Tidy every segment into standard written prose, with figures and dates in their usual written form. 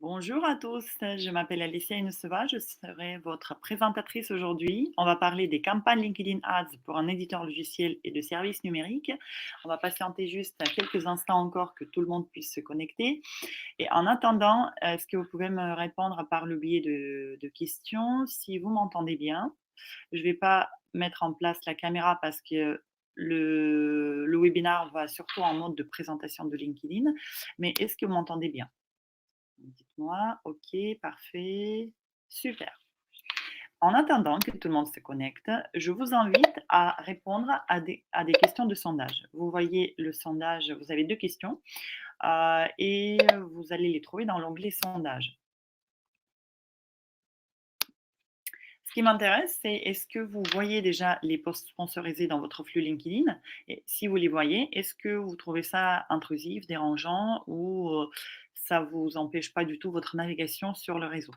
Bonjour à tous, je m'appelle Alicia Inosova, je serai votre présentatrice aujourd'hui. On va parler des campagnes LinkedIn Ads pour un éditeur logiciel et de services numériques. On va patienter juste quelques instants encore que tout le monde puisse se connecter. Et en attendant, est-ce que vous pouvez me répondre par le biais de questions si vous m'entendez bien? Je ne vais pas mettre en place la caméra parce que le webinaire va surtout en mode de présentation de LinkedIn, mais est-ce que vous m'entendez bien? Dites-moi, OK, parfait, super. En attendant que tout le monde se connecte, je vous invite à répondre à des questions de sondage. Vous voyez le sondage, vous avez 2 questions, et vous allez les trouver dans l'onglet sondage. Ce qui m'intéresse, c'est est-ce que vous voyez déjà les posts sponsorisés dans votre flux LinkedIn? Et si vous les voyez, est-ce que vous trouvez ça intrusif, dérangeant ou, ça vous empêche pas du tout votre navigation sur le réseau?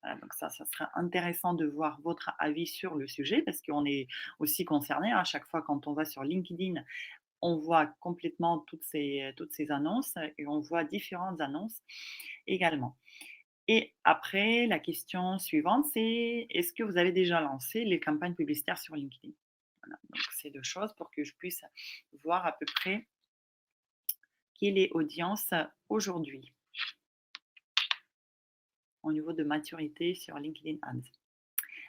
Voilà, donc ça sera intéressant de voir votre avis sur le sujet parce qu'on est aussi concerné. À chaque fois quand on va sur LinkedIn, on voit complètement toutes ces annonces et on voit différentes annonces également. Et après, la question suivante, c'est est-ce que vous avez déjà lancé les campagnes publicitaires sur LinkedIn? Voilà, donc c'est 2 choses pour que je puisse voir à peu près quelle est l'audience aujourd'hui au niveau de maturité sur LinkedIn Ads.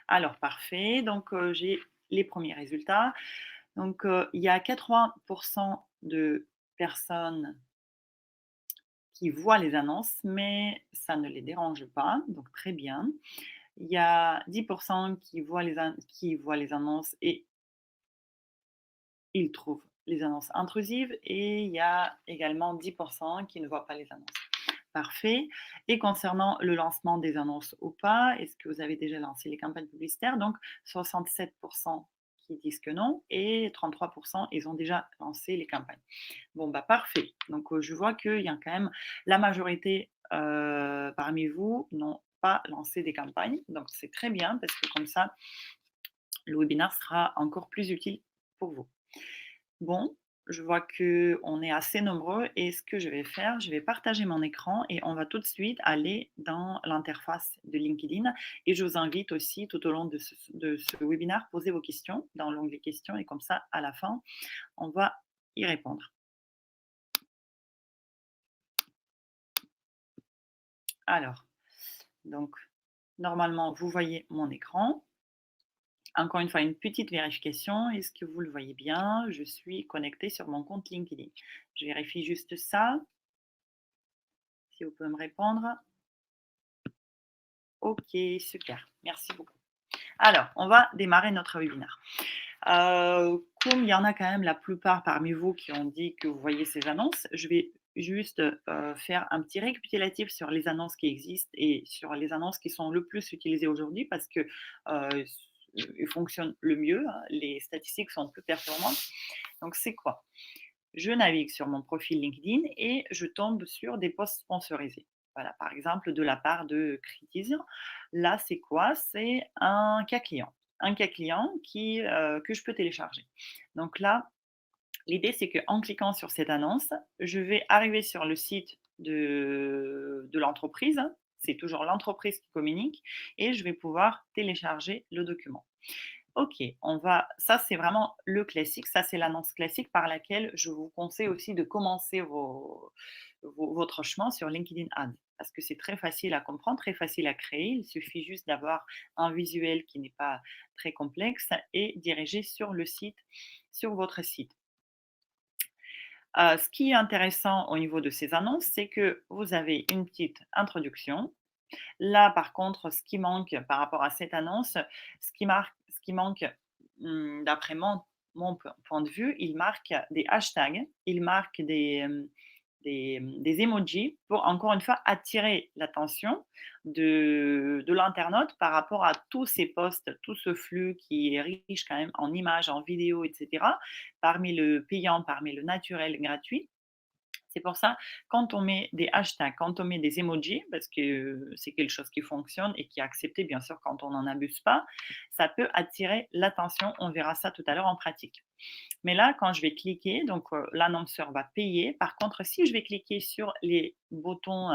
Alors parfait, donc j'ai les premiers résultats. Donc il y a 80 de personnes qui voient les annonces, mais ça ne les dérange pas, donc très bien. Il y a 10 qui voient les annonces et ils trouvent les annonces intrusives et il y a également 10 qui ne voient pas les annonces. Parfait. Et concernant le lancement des annonces ou pas, est-ce que vous avez déjà lancé les campagnes publicitaires? Donc 67 qui disent que non et 33 ils ont déjà lancé les campagnes. Bon, bah, parfait. Donc je vois qu'il y a quand même la majorité, parmi vous n'ont pas lancé des campagnes. Donc c'est très bien parce que comme ça, le webinaire sera encore plus utile pour vous. Bon, je vois qu'on est assez nombreux et ce que je vais faire, je vais partager mon écran et on va tout de suite aller dans l'interface de LinkedIn et je vous invite aussi tout au long de ce webinaire, poser vos questions dans l'onglet questions et comme ça, à la fin, on va y répondre. Alors, donc, normalement, vous voyez mon écran. Encore une fois, une petite vérification. Est-ce que vous le voyez bien? Je suis connectée sur mon compte LinkedIn. Je vérifie juste ça. Si vous pouvez me répondre. OK, super. Merci beaucoup. Alors, on va démarrer notre webinaire. Comme il y en a quand même la plupart parmi vous qui ont dit que vous voyez ces annonces, je vais juste, faire un petit récapitulatif sur les annonces qui existent et sur les annonces qui sont le plus utilisées aujourd'hui parce que, ils fonctionnent le mieux, hein, les statistiques sont plus performantes. Donc c'est quoi? Je navigue sur mon profil LinkedIn et je tombe sur des posts sponsorisés. Voilà, par exemple, de la part de Critizer. Là, c'est quoi? C'est un cas client. Un cas client que je peux télécharger. Donc là, l'idée, c'est qu'en cliquant sur cette annonce, je vais arriver sur le site de l'entreprise. C'est toujours l'entreprise qui communique et je vais pouvoir télécharger le document. OK, on va ça c'est vraiment le classique, ça c'est l'annonce classique par laquelle je vous conseille aussi de commencer votre chemin sur LinkedIn Ads. Parce que c'est très facile à comprendre, très facile à créer. Il suffit juste d'avoir un visuel qui n'est pas très complexe et diriger sur le site, sur votre site. Ce qui est intéressant au niveau de ces annonces, c'est que vous avez une petite introduction. Là, par contre, ce qui manque par rapport à cette annonce, ce qui manque, d'après mon point de vue, il marque des hashtags, il marque des emojis pour, encore une fois, attirer l'attention de l'internaute par rapport à tous ces posts, tout ce flux qui est riche quand même en images, en vidéos et cetera, parmi le payant, parmi le naturel gratuit. C'est pour ça, quand on met des hashtags, quand on met des emojis, parce que c'est quelque chose qui fonctionne et qui est accepté, bien sûr, quand on n'en abuse pas, ça peut attirer l'attention. On verra ça tout à l'heure en pratique. Mais là, quand je vais cliquer, donc l'annonceur va payer. Par contre, si je vais cliquer sur les boutons,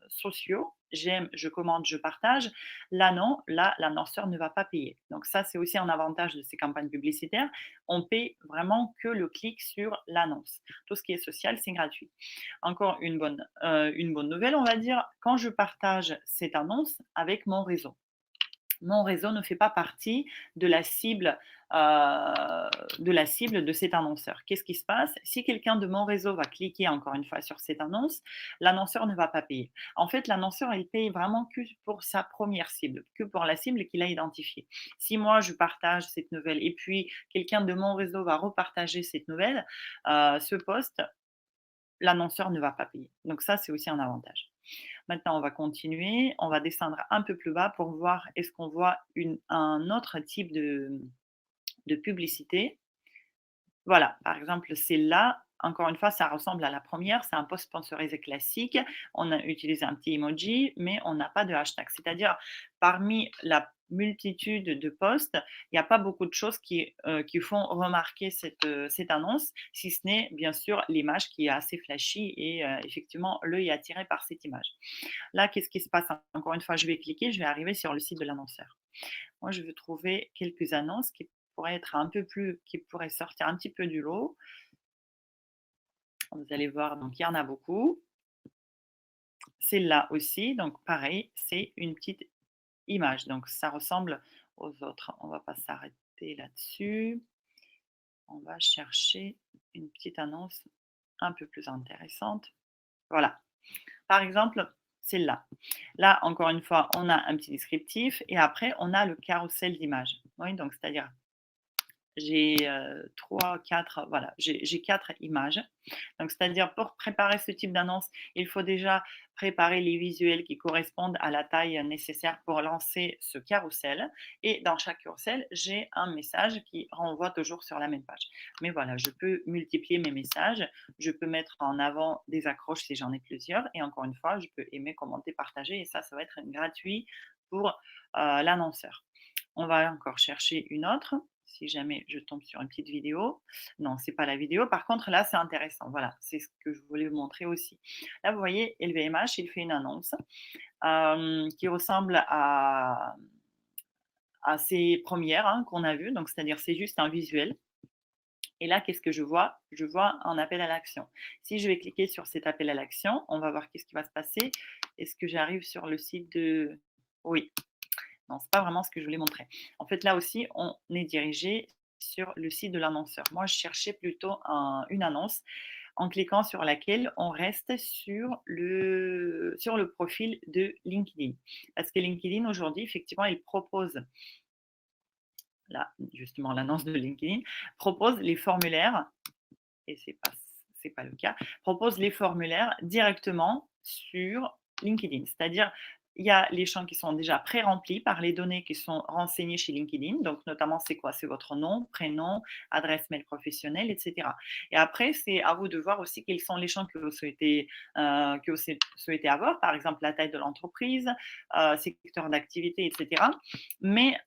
sociaux, j'aime, je commente, je partage, là non, là l'annonceur ne va pas payer. Donc ça, c'est aussi un avantage de ces campagnes publicitaires. On paie vraiment que le clic sur l'annonce. Tout ce qui est social, c'est gratuit. Encore une bonne nouvelle, on va dire, quand je partage cette annonce avec mon réseau ne fait pas partie de la cible, de cet annonceur. Qu'est-ce qui se passe? Si quelqu'un de mon réseau va cliquer encore une fois sur cette annonce, l'annonceur ne va pas payer. En fait, l'annonceur, il paye vraiment que pour sa première cible, que pour la cible qu'il a identifiée. Si moi, je partage cette nouvelle et puis quelqu'un de mon réseau va repartager cette nouvelle, ce post, l'annonceur ne va pas payer. Donc ça, c'est aussi un avantage. Maintenant, on va continuer, on va descendre un peu plus bas pour voir est-ce qu'on voit un autre type de publicité. Voilà, par exemple, celle-là, encore une fois, ça ressemble à la première, c'est un post sponsorisé classique. On a utilisé un petit emoji, mais on n'a pas de hashtag. C'est-à-dire, parmi la multitude de posts, il n'y a pas beaucoup de choses qui font remarquer cette annonce, si ce n'est bien sûr l'image qui est assez flashy et effectivement, l'œil est attiré par cette image. Là, qu'est-ce qui se passe? Encore une fois, je vais cliquer, je vais arriver sur le site de l'annonceur. Moi, je veux trouver quelques annonces qui pourraient être un peu plus qui pourraient sortir un petit peu du lot. Vous allez voir, donc il y en a beaucoup. Celle-là aussi, donc pareil, c'est une petite image, donc ça ressemble aux autres. On va pas s'arrêter là-dessus. On va chercher une petite annonce un peu plus intéressante. Voilà. Par exemple, celle-là. Là, encore une fois, on a un petit descriptif et après, on a le carrousel d'images. Oui, donc c'est-à-dire j'ai 3, 4, voilà, j'ai 4 images. Donc, c'est-à-dire pour préparer ce type d'annonce, il faut déjà préparer les visuels qui correspondent à la taille nécessaire pour lancer ce carrousel. Et dans chaque carrousel, j'ai un message qui renvoie toujours sur la même page. Mais voilà, je peux multiplier mes messages, je peux mettre en avant des accroches si j'en ai plusieurs. Et encore une fois, je peux aimer, commenter, partager. Et ça va être gratuit pour l'annonceur. On va encore chercher une autre, si jamais je tombe sur une petite vidéo. Non, c'est pas la vidéo. Par contre, là, c'est intéressant. Voilà, c'est ce que je voulais vous montrer aussi. Là, vous voyez, LVMH, il fait une annonce qui ressemble à ces premières qu'on a vues. Donc, c'est-à-dire, c'est juste un visuel. Et là, qu'est-ce que je vois? Je vois un appel à l'action. Si je vais cliquer sur cet appel à l'action, on va voir qu'est-ce qui va se passer. Est-ce que j'arrive sur le site de... Oui, non, c'est pas vraiment ce que je voulais montrer. En fait, là aussi, on est dirigé sur le site de l'annonceur. Moi, je cherchais plutôt une annonce en cliquant sur laquelle on reste sur le profil de LinkedIn. Parce que LinkedIn, aujourd'hui, effectivement, il propose, là, justement, l'annonce de LinkedIn, propose les formulaires, et c'est pas le cas, propose les formulaires directement sur LinkedIn. C'est-à-dire, il y a les champs qui sont déjà pré-remplis par les données qui sont renseignées chez LinkedIn. Donc, notamment, c'est quoi? C'est votre nom, prénom, adresse mail professionnelle, etc. Et après, c'est à vous de voir aussi quels sont les champs que vous souhaitez avoir. Par exemple, la taille de l'entreprise, secteur d'activité, etc. Mais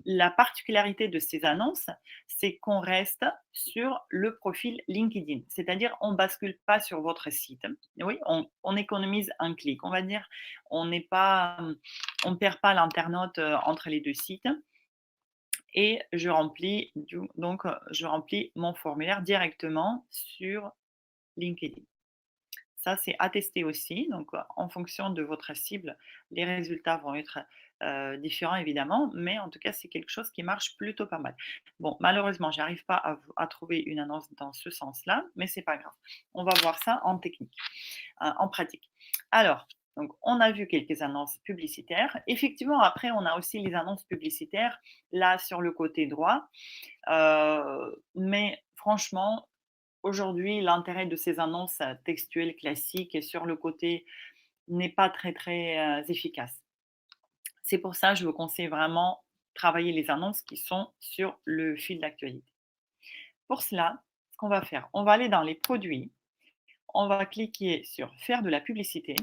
la particularité de ces annonces, c'est qu'on reste sur le profil LinkedIn. C'est-à-dire, on ne bascule pas sur votre site. Oui, on économise un clic. On va dire, on ne perd pas l'internaute entre les deux sites. Et je remplis mon formulaire directement sur LinkedIn. Ça, c'est à tester aussi. Donc, en fonction de votre cible, les résultats vont être différents évidemment, mais en tout cas, c'est quelque chose qui marche plutôt pas mal. Bon, malheureusement, je n'arrive pas à trouver une annonce dans ce sens-là, mais c'est pas grave. On va voir ça en technique, en pratique. Alors, donc, on a vu quelques annonces publicitaires. Effectivement, après, on a aussi les annonces publicitaires là sur le côté droit. Mais franchement, aujourd'hui, l'intérêt de ces annonces textuelles classiques et sur le côté n'est pas très, très efficace. C'est pour ça que je vous conseille vraiment travailler les annonces qui sont sur le fil d'actualité. Pour cela, ce qu'on va faire, on va aller dans les produits, on va cliquer sur faire de la publicité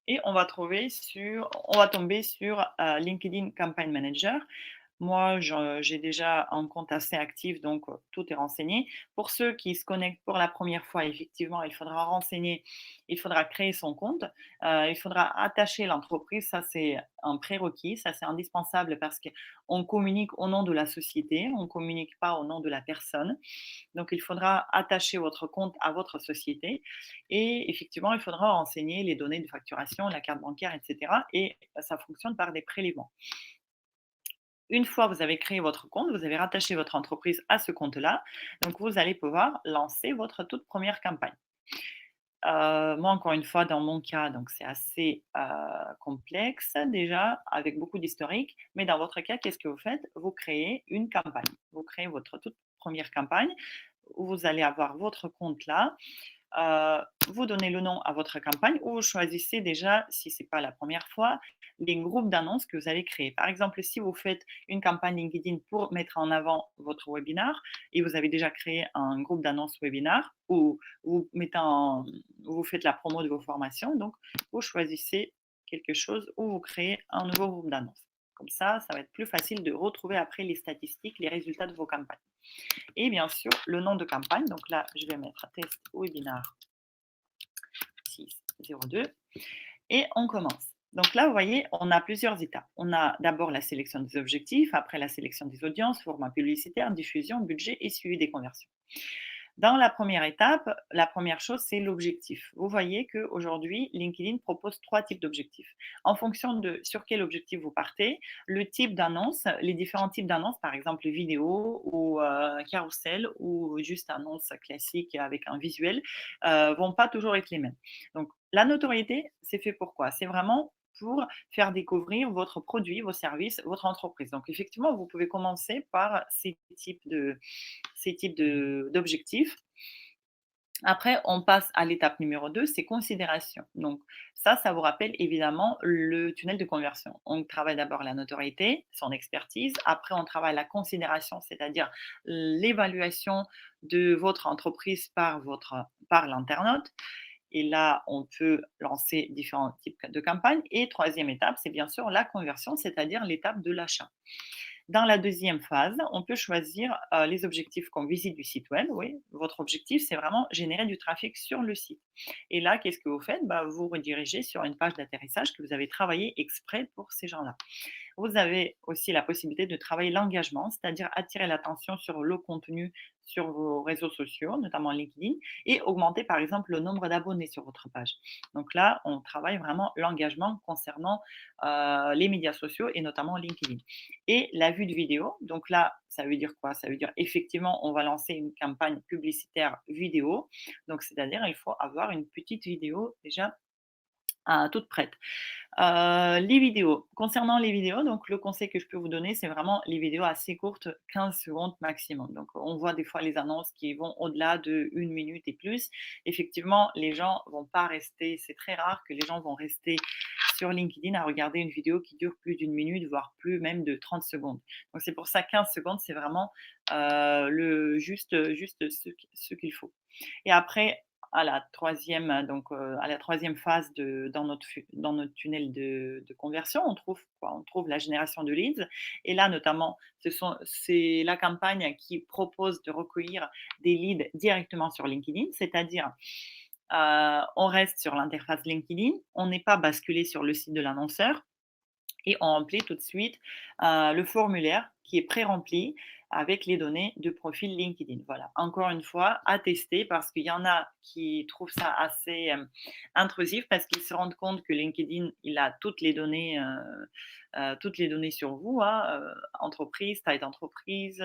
et on va tomber sur LinkedIn Campaign Manager. Moi, j'ai déjà un compte assez actif, donc tout est renseigné. Pour ceux qui se connectent pour la première fois, effectivement, il faudra créer son compte, il faudra attacher l'entreprise. Ça, c'est un prérequis, ça, c'est indispensable parce qu'on communique au nom de la société, on ne communique pas au nom de la personne. Donc il faudra attacher votre compte à votre société et effectivement, il faudra renseigner les données de facturation, la carte bancaire et cetera et ça fonctionne par des prélèvements. Une fois vous avez créé votre compte, vous avez rattaché votre entreprise à ce compte-là, donc vous allez pouvoir lancer votre toute première campagne. Moi, encore une fois, dans mon cas, donc c'est assez, complexe déjà, avec beaucoup d'historique, mais dans votre cas, qu'est-ce que vous faites? Vous créez une campagne. Vous créez votre toute première campagne, où vous allez avoir votre compte là. Heu, Vous donnez le nom à votre campagne ou vous choisissez déjà, si ce n'est pas la première fois, les groupes d'annonces que vous allez créer. Par exemple, si vous faites une campagne LinkedIn pour mettre en avant votre webinar et vous avez déjà créé un groupe d'annonces webinar où vous faites la promo de vos formations, donc vous choisissez quelque chose où vous créez un nouveau groupe d'annonces. Comme ça va être plus facile de retrouver après les statistiques, les résultats de vos campagnes. Et bien sûr, le nom de campagne. Donc là, je vais mettre test webinar 602 et on commence. Donc là, vous voyez, on a plusieurs étapes. On a d'abord la sélection des objectifs, après la sélection des audiences, format publicitaire, diffusion, budget et suivi des conversions. Dans la première étape, la première chose, c'est l'objectif. Vous voyez qu'aujourd'hui, LinkedIn propose 3 types d'objectifs. En fonction de sur quel objectif vous partez, le type d'annonce, les différents types d'annonces, par exemple vidéo ou carrousel ou juste annonce classique avec un visuel, vont pas toujours être les mêmes. Donc la notoriété, c'est fait pour quoi? C'est vraiment pour faire découvrir votre produit, vos services, votre entreprise. Donc effectivement, vous pouvez commencer par d'objectifs. Après, on passe à l'étape numéro 2, c'est considération. Donc ça vous rappelle évidemment le tunnel de conversion. On travaille d'abord la notoriété, son expertise. Après, on travaille la considération, c'est-à-dire l'évaluation de votre entreprise par l'internaute. Et là, on peut lancer différents types de campagnes. Et troisième étape, c'est bien sûr la conversion, c'est-à-dire l'étape de l'achat. Dans la deuxième phase, on peut choisir les objectifs comme visite du site web. Oui, votre objectif, c'est vraiment générer du trafic sur le site. Et là, qu'est-ce que vous faites? Vous redirigez sur une page d'atterrissage que vous avez travaillée exprès pour ces gens-là. Vous avez aussi la possibilité de travailler l'engagement, c'est-à-dire attirer l'attention sur le contenu sur vos réseaux sociaux, notamment LinkedIn, et augmenter par exemple le nombre d'abonnés sur votre page. Donc là, on travaille vraiment l'engagement concernant les médias sociaux et notamment LinkedIn. Et la vue de vidéo, donc là, ça veut dire quoi? Ça veut dire effectivement, on va lancer une campagne publicitaire vidéo. Donc, c'est-à-dire, il faut avoir une petite vidéo déjà toute prête. Les vidéos. Concernant les vidéos, donc le conseil que je peux vous donner, c'est vraiment les vidéos assez courtes, 15 secondes maximum. Donc on voit des fois les annonces qui vont au-delà de 1 minute et plus. Effectivement, les gens vont pas rester, c'est très rare que les gens vont rester sur LinkedIn à regarder une vidéo qui dure plus d'une minute, voire plus même de 30 secondes. Donc c'est pour ça 15 secondes, c'est vraiment le juste ce qu'il faut. Et après, à la troisième phase dans notre tunnel de conversion, on trouve quoi? On trouve la génération de leads et là, notamment, c'est la campagne qui propose de recueillir des leads directement sur LinkedIn, c'est-à-dire, on reste sur l'interface LinkedIn, on n'est pas basculé sur le site de l'annonceur et on remplit tout de suite le formulaire qui est pré-rempli avec les données de profil LinkedIn. Voilà, encore une fois, à tester parce qu'il y en a qui trouvent ça assez intrusif parce qu'ils se rendent compte que LinkedIn, il a toutes les données sur vous, hein, entreprise, taille d'entreprise,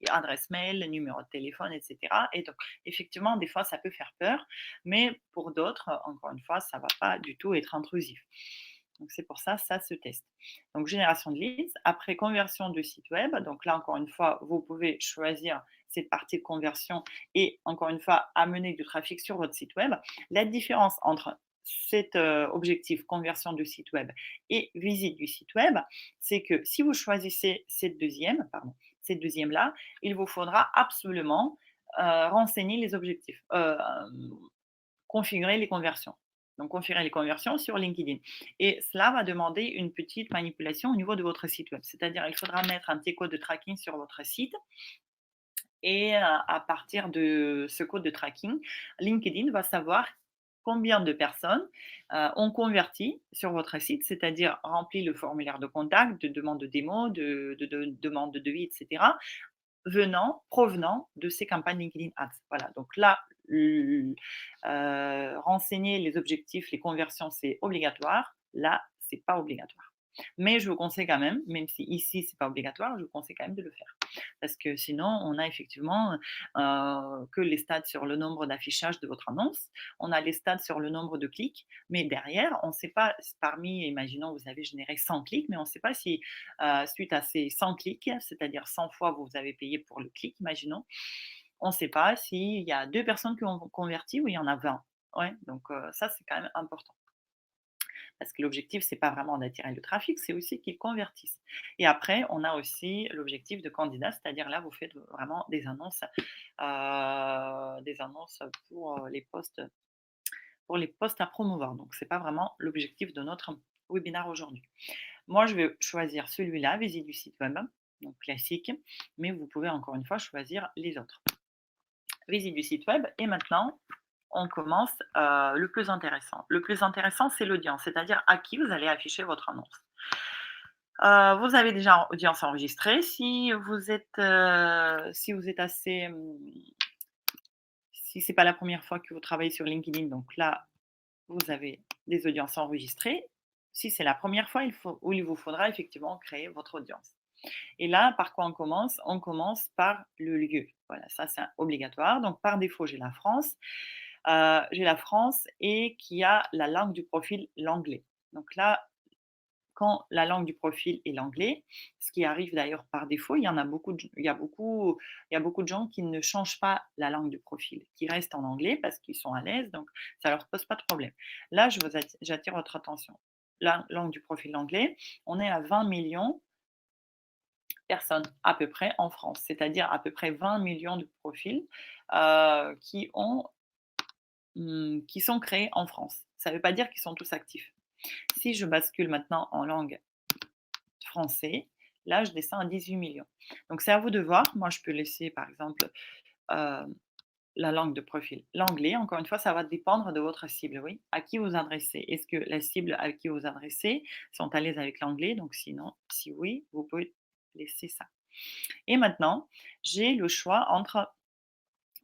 adresse mail, numéro de téléphone, etc. Et donc, effectivement, des fois, ça peut faire peur, mais pour d'autres, encore une fois, ça ne va pas du tout être intrusif. Donc c'est pour ça, ça se teste. Donc génération de leads, après conversion de site web, donc là encore une fois, vous pouvez choisir cette partie de conversion et encore une fois amener du trafic sur votre site web. La différence entre cet objectif conversion de site web et visite du site web, c'est que si vous choisissez cette deuxième là, il vous faudra absolument renseigner les objectifs, configurer les conversions. Donc, on ferait les conversions sur LinkedIn. Et cela va demander une petite manipulation au niveau de votre site web. C'est-à-dire, il faudra mettre un petit code de tracking sur votre site et à partir de ce code de tracking, LinkedIn va savoir combien de personnes ont converti sur votre site, c'est-à-dire rempli le formulaire de contact, de demande de démo, de demande de devis, etc., provenant de ces campagnes LinkedIn Ads. Voilà, donc là, renseigner les objectifs, les conversions, c'est obligatoire. Là, c'est pas obligatoire. Mais je vous conseille quand même si ici c'est pas obligatoire, je vous conseille quand même de le faire. Parce que sinon, on a effectivement que les stats sur le nombre d'affichages de votre annonce, on a les stats sur le nombre de clics, mais derrière, on ne sait pas, parmi, imaginons, vous avez généré 100 clics, mais on ne sait pas si suite à ces 100 clics, c'est-à-dire 100 fois vous avez payé pour le clic, imaginons, on ne sait pas s'il y a 2 personnes qui ont converti ou il y en a 20. Ouais, donc ça, c'est quand même important. Parce que l'objectif, c'est pas vraiment d'attirer le trafic, c'est aussi qu'ils convertissent. Et après, on a aussi l'objectif de candidat, c'est-à-dire là, vous faites vraiment des annonces pour les postes à promouvoir. Donc, c'est pas vraiment l'objectif de notre webinaire aujourd'hui. Moi, je vais choisir celui-là, visite du site web, donc classique, mais vous pouvez encore une fois choisir les autres. Visite du site web, et maintenant, on commence le plus intéressant. Le plus intéressant, c'est l'audience, c'est-à-dire à qui vous allez afficher votre annonce. Vous avez déjà audience enregistrée. Si vous êtes assez, si c'est pas la première fois que vous travaillez sur LinkedIn, donc là, vous avez des audiences enregistrées. Si c'est la première fois, il vous faudra effectivement créer votre audience. Et là, par quoi on commence? On commence par le lieu. Voilà, ça c'est obligatoire. Donc par défaut, j'ai la France. J'ai la France et qui a la langue du profil l'anglais. Donc là, quand la langue du profil est l'anglais, ce qui arrive d'ailleurs par défaut, il y a beaucoup de gens qui ne changent pas la langue du profil, qui restent en anglais parce qu'ils sont à l'aise, donc ça ne leur pose pas de problème. Là, j'attire votre attention. La langue du profil anglais, on est à 20 millions de personnes à peu près en France, c'est-à-dire à peu près 20 millions de profils qui sont créés en France. Ça ne veut pas dire qu'ils sont tous actifs. Si je bascule maintenant en langue français, là, je descends à 18 millions. Donc, c'est à vous de voir. Moi, je peux laisser, par exemple, euh, la langue de profil, l'anglais. Encore une fois, ça va dépendre de votre cible, oui. À qui vous adressez? Est-ce que la cible à qui vous adressez sont à l'aise avec l'anglais? Donc, sinon, si oui, vous pouvez laisser ça. Et maintenant, j'ai le choix entre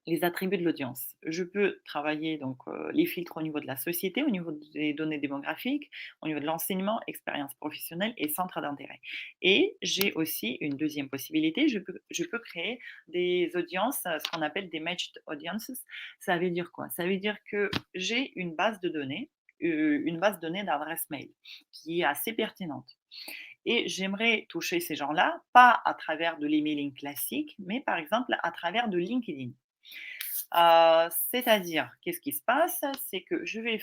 les attributs de l'audience. Je peux travailler donc les filtres au niveau de la société, au niveau des données démographiques, au niveau de l'enseignement, expérience professionnelle et centre d'intérêt. Et j'ai aussi une deuxième possibilité, je peux créer des audiences, ce qu'on appelle des matched audiences. Ça veut dire quoi? Ça veut dire que j'ai une base de données d'adresses mail qui est assez pertinente. Et j'aimerais toucher ces gens-là, pas à travers de l'emailing classique, mais par exemple à travers de LinkedIn. C'est-à-dire, qu'est-ce qui se passe? C'est que je vais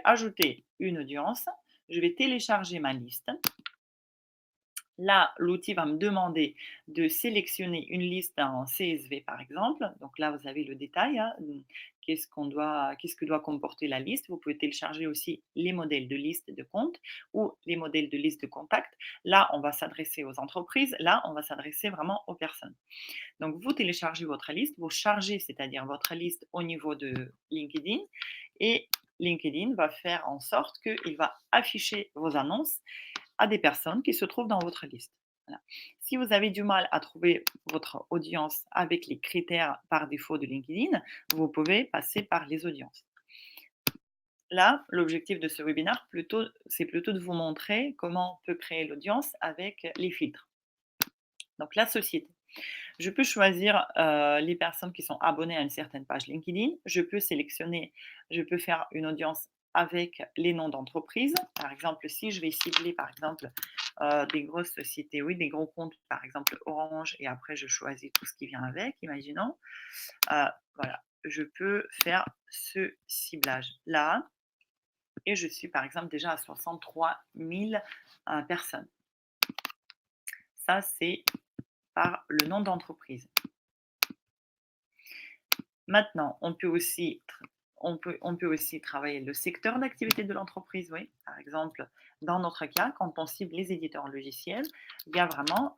ajouter une audience, je vais télécharger ma liste. Là, l'outil va me demander de sélectionner une liste en CSV, par exemple. Donc là, vous avez le détail, hein, qu'est-ce que doit comporter la liste. Vous pouvez télécharger aussi les modèles de liste de compte ou les modèles de liste de contact. Là, on va s'adresser aux entreprises. Là, on va s'adresser vraiment aux personnes. Donc, vous téléchargez votre liste, vous chargez, c'est-à-dire votre liste au niveau de LinkedIn, et LinkedIn va faire en sorte qu'il va afficher vos annonces à des personnes qui se trouvent dans votre liste. Voilà. Si vous avez du mal à trouver votre audience avec les critères par défaut de LinkedIn, vous pouvez passer par les audiences. Là, l'objectif de ce webinaire, c'est plutôt de vous montrer comment on peut créer l'audience avec les filtres. Donc, la société. Je peux choisir les personnes qui sont abonnées à une certaine page LinkedIn. Je peux faire une audience avec les noms d'entreprise. Par exemple, si je vais cibler, par exemple, des grosses sociétés, oui, des gros comptes, par exemple Orange, et après je choisis tout ce qui vient avec, imaginons. Voilà, je peux faire ce ciblage-là. Et je suis, par exemple, déjà à 63 000 personnes. Ça, c'est par le nom d'entreprise. Maintenant, on peut aussi On peut aussi travailler le secteur d'activité de l'entreprise, oui. Par exemple, dans notre cas, quand on cible les éditeurs logiciels, il y a vraiment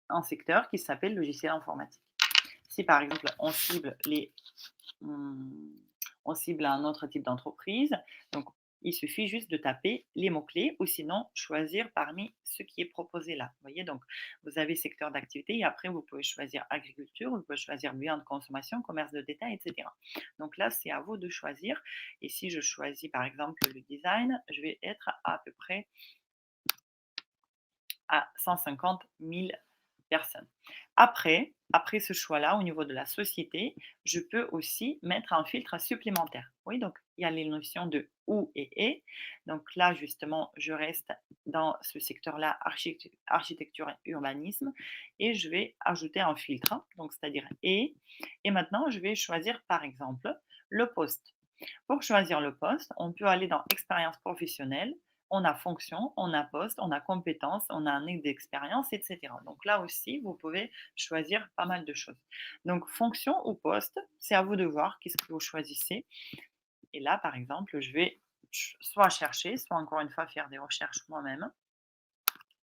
un secteur qui s'appelle logiciel informatique. Si par exemple Mmh, on cible un autre type d'entreprise. Donc, il suffit juste de taper les mots-clés ou sinon choisir parmi ce qui est proposé là. Vous voyez, donc vous avez secteur d'activité et après vous pouvez choisir agriculture, vous pouvez choisir biens de consommation, commerce de détail, etc. Donc là, c'est à vous de choisir. Et si je choisis par exemple le design, je vais être à peu près à 150 000 personnes. Après ce choix-là, au niveau de la société, je peux aussi mettre un filtre supplémentaire. Oui, donc il y a les notions de ou et. Donc là, justement, je reste dans ce secteur-là, architecture et urbanisme, et je vais ajouter un filtre, donc c'est-à-dire et. Et maintenant, je vais choisir par exemple le poste. Pour choisir le poste, on peut aller dans expérience professionnelle, on a fonction, on a poste, on a compétence, on a année d'expérience, etc. Donc là aussi, vous pouvez choisir pas mal de choses. Donc fonction ou poste, c'est à vous de voir qu'est-ce que vous choisissez. Et là, par exemple, je vais soit chercher, soit encore une fois faire des recherches moi-même.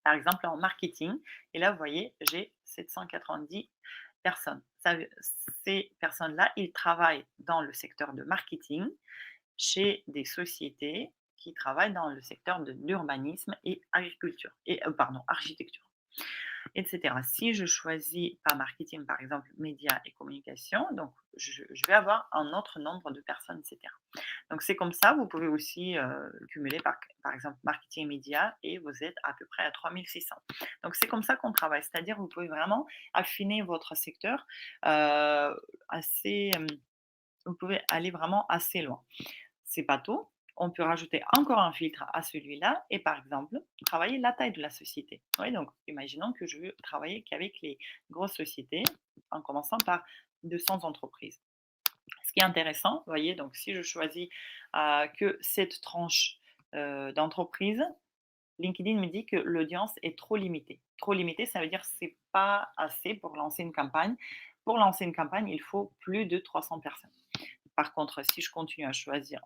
Par exemple, en marketing. Et là, vous voyez, j'ai 790 personnes. Ces personnes-là, ils travaillent dans le secteur de marketing chez des sociétés qui travaillent dans le secteur de l'urbanisme et agriculture et pardon, architecture, etc. Si je choisis pas marketing, par exemple médias et communication, donc je vais avoir un autre nombre de personnes, etc. Donc c'est comme ça, vous pouvez aussi cumuler par exemple marketing et médias et vous êtes à peu près à 3600. Donc c'est comme ça qu'on travaille, c'est-à-dire vous pouvez vraiment affiner votre secteur assez, vous pouvez aller vraiment assez loin. C'est pas tout. On peut rajouter encore un filtre à celui-là et par exemple, travailler la taille de la société. Oui, donc imaginons que je veux travailler qu'avec les grosses sociétés, en commençant par 200 entreprises. Ce qui est intéressant, vous voyez, donc si je choisis que cette tranche d'entreprise, LinkedIn me dit que l'audience est trop limitée. Trop limitée, ça veut dire que ce n'est pas assez pour lancer une campagne. Pour lancer une campagne, il faut plus de 300 personnes. Par contre, si je continue à choisir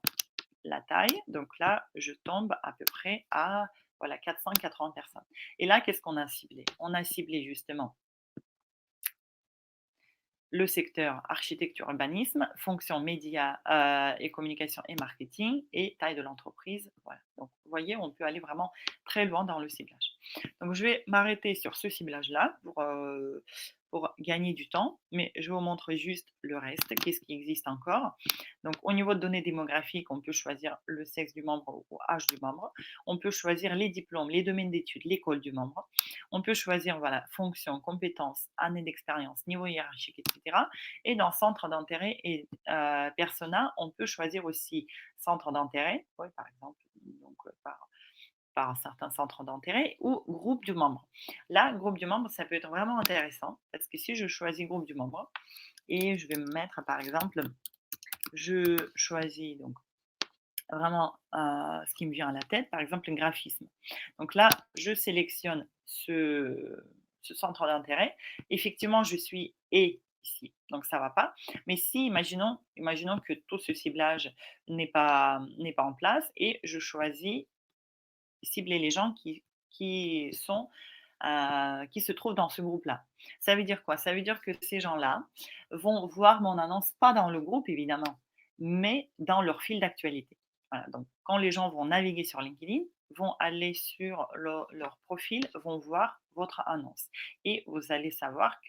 la taille. Donc là, je tombe à peu près à voilà, 480 personnes. Et là, qu'est-ce qu'on a ciblé? On a ciblé justement le secteur architecture, urbanisme, fonction médias et communication et marketing et taille de l'entreprise. Voilà. Donc, vous voyez, on peut aller vraiment très loin dans le ciblage. Donc, je vais m'arrêter sur ce ciblage-là pour gagner du temps, mais je vous montre juste le reste, qu'est-ce qui existe encore. Donc, au niveau de données démographiques, on peut choisir le sexe du membre ou âge du membre. On peut choisir les diplômes, les domaines d'études, l'école du membre. On peut choisir voilà, fonction, compétences, année d'expérience, niveau hiérarchique, etc. Et dans centre d'intérêt et persona, on peut choisir aussi centre d'intérêt, oui, par exemple, donc, par un certain centre d'intérêt ou groupe du membre. Là, groupe du membre, ça peut être vraiment intéressant parce que si je choisis groupe du membre et je vais me mettre, par exemple, je choisis donc vraiment ce qui me vient à la tête, par exemple le graphisme. Donc là, je sélectionne ce centre d'intérêt. Effectivement, je suis et ici, donc ça ne va pas. Mais si, imaginons que tout ce ciblage n'est pas en place et je choisis cibler les gens qui se trouvent dans ce groupe-là. Ça veut dire quoi? Ça veut dire que ces gens-là vont voir mon annonce, pas dans le groupe évidemment, mais dans leur fil d'actualité. Voilà, donc quand les gens vont naviguer sur LinkedIn, vont aller sur leur profil, vont voir votre annonce. Et vous allez savoir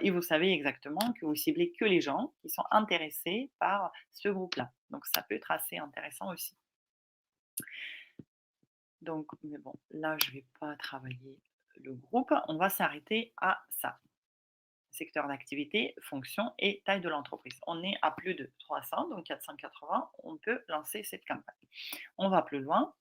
et vous savez exactement que vous ciblez que les gens qui sont intéressés par ce groupe-là. Donc ça peut être assez intéressant aussi. Donc, mais bon, là, je ne vais pas travailler le groupe. On va s'arrêter à ça. Secteur d'activité, fonction et taille de l'entreprise. On est à plus de 300, donc 480. On peut lancer cette campagne. On va plus loin.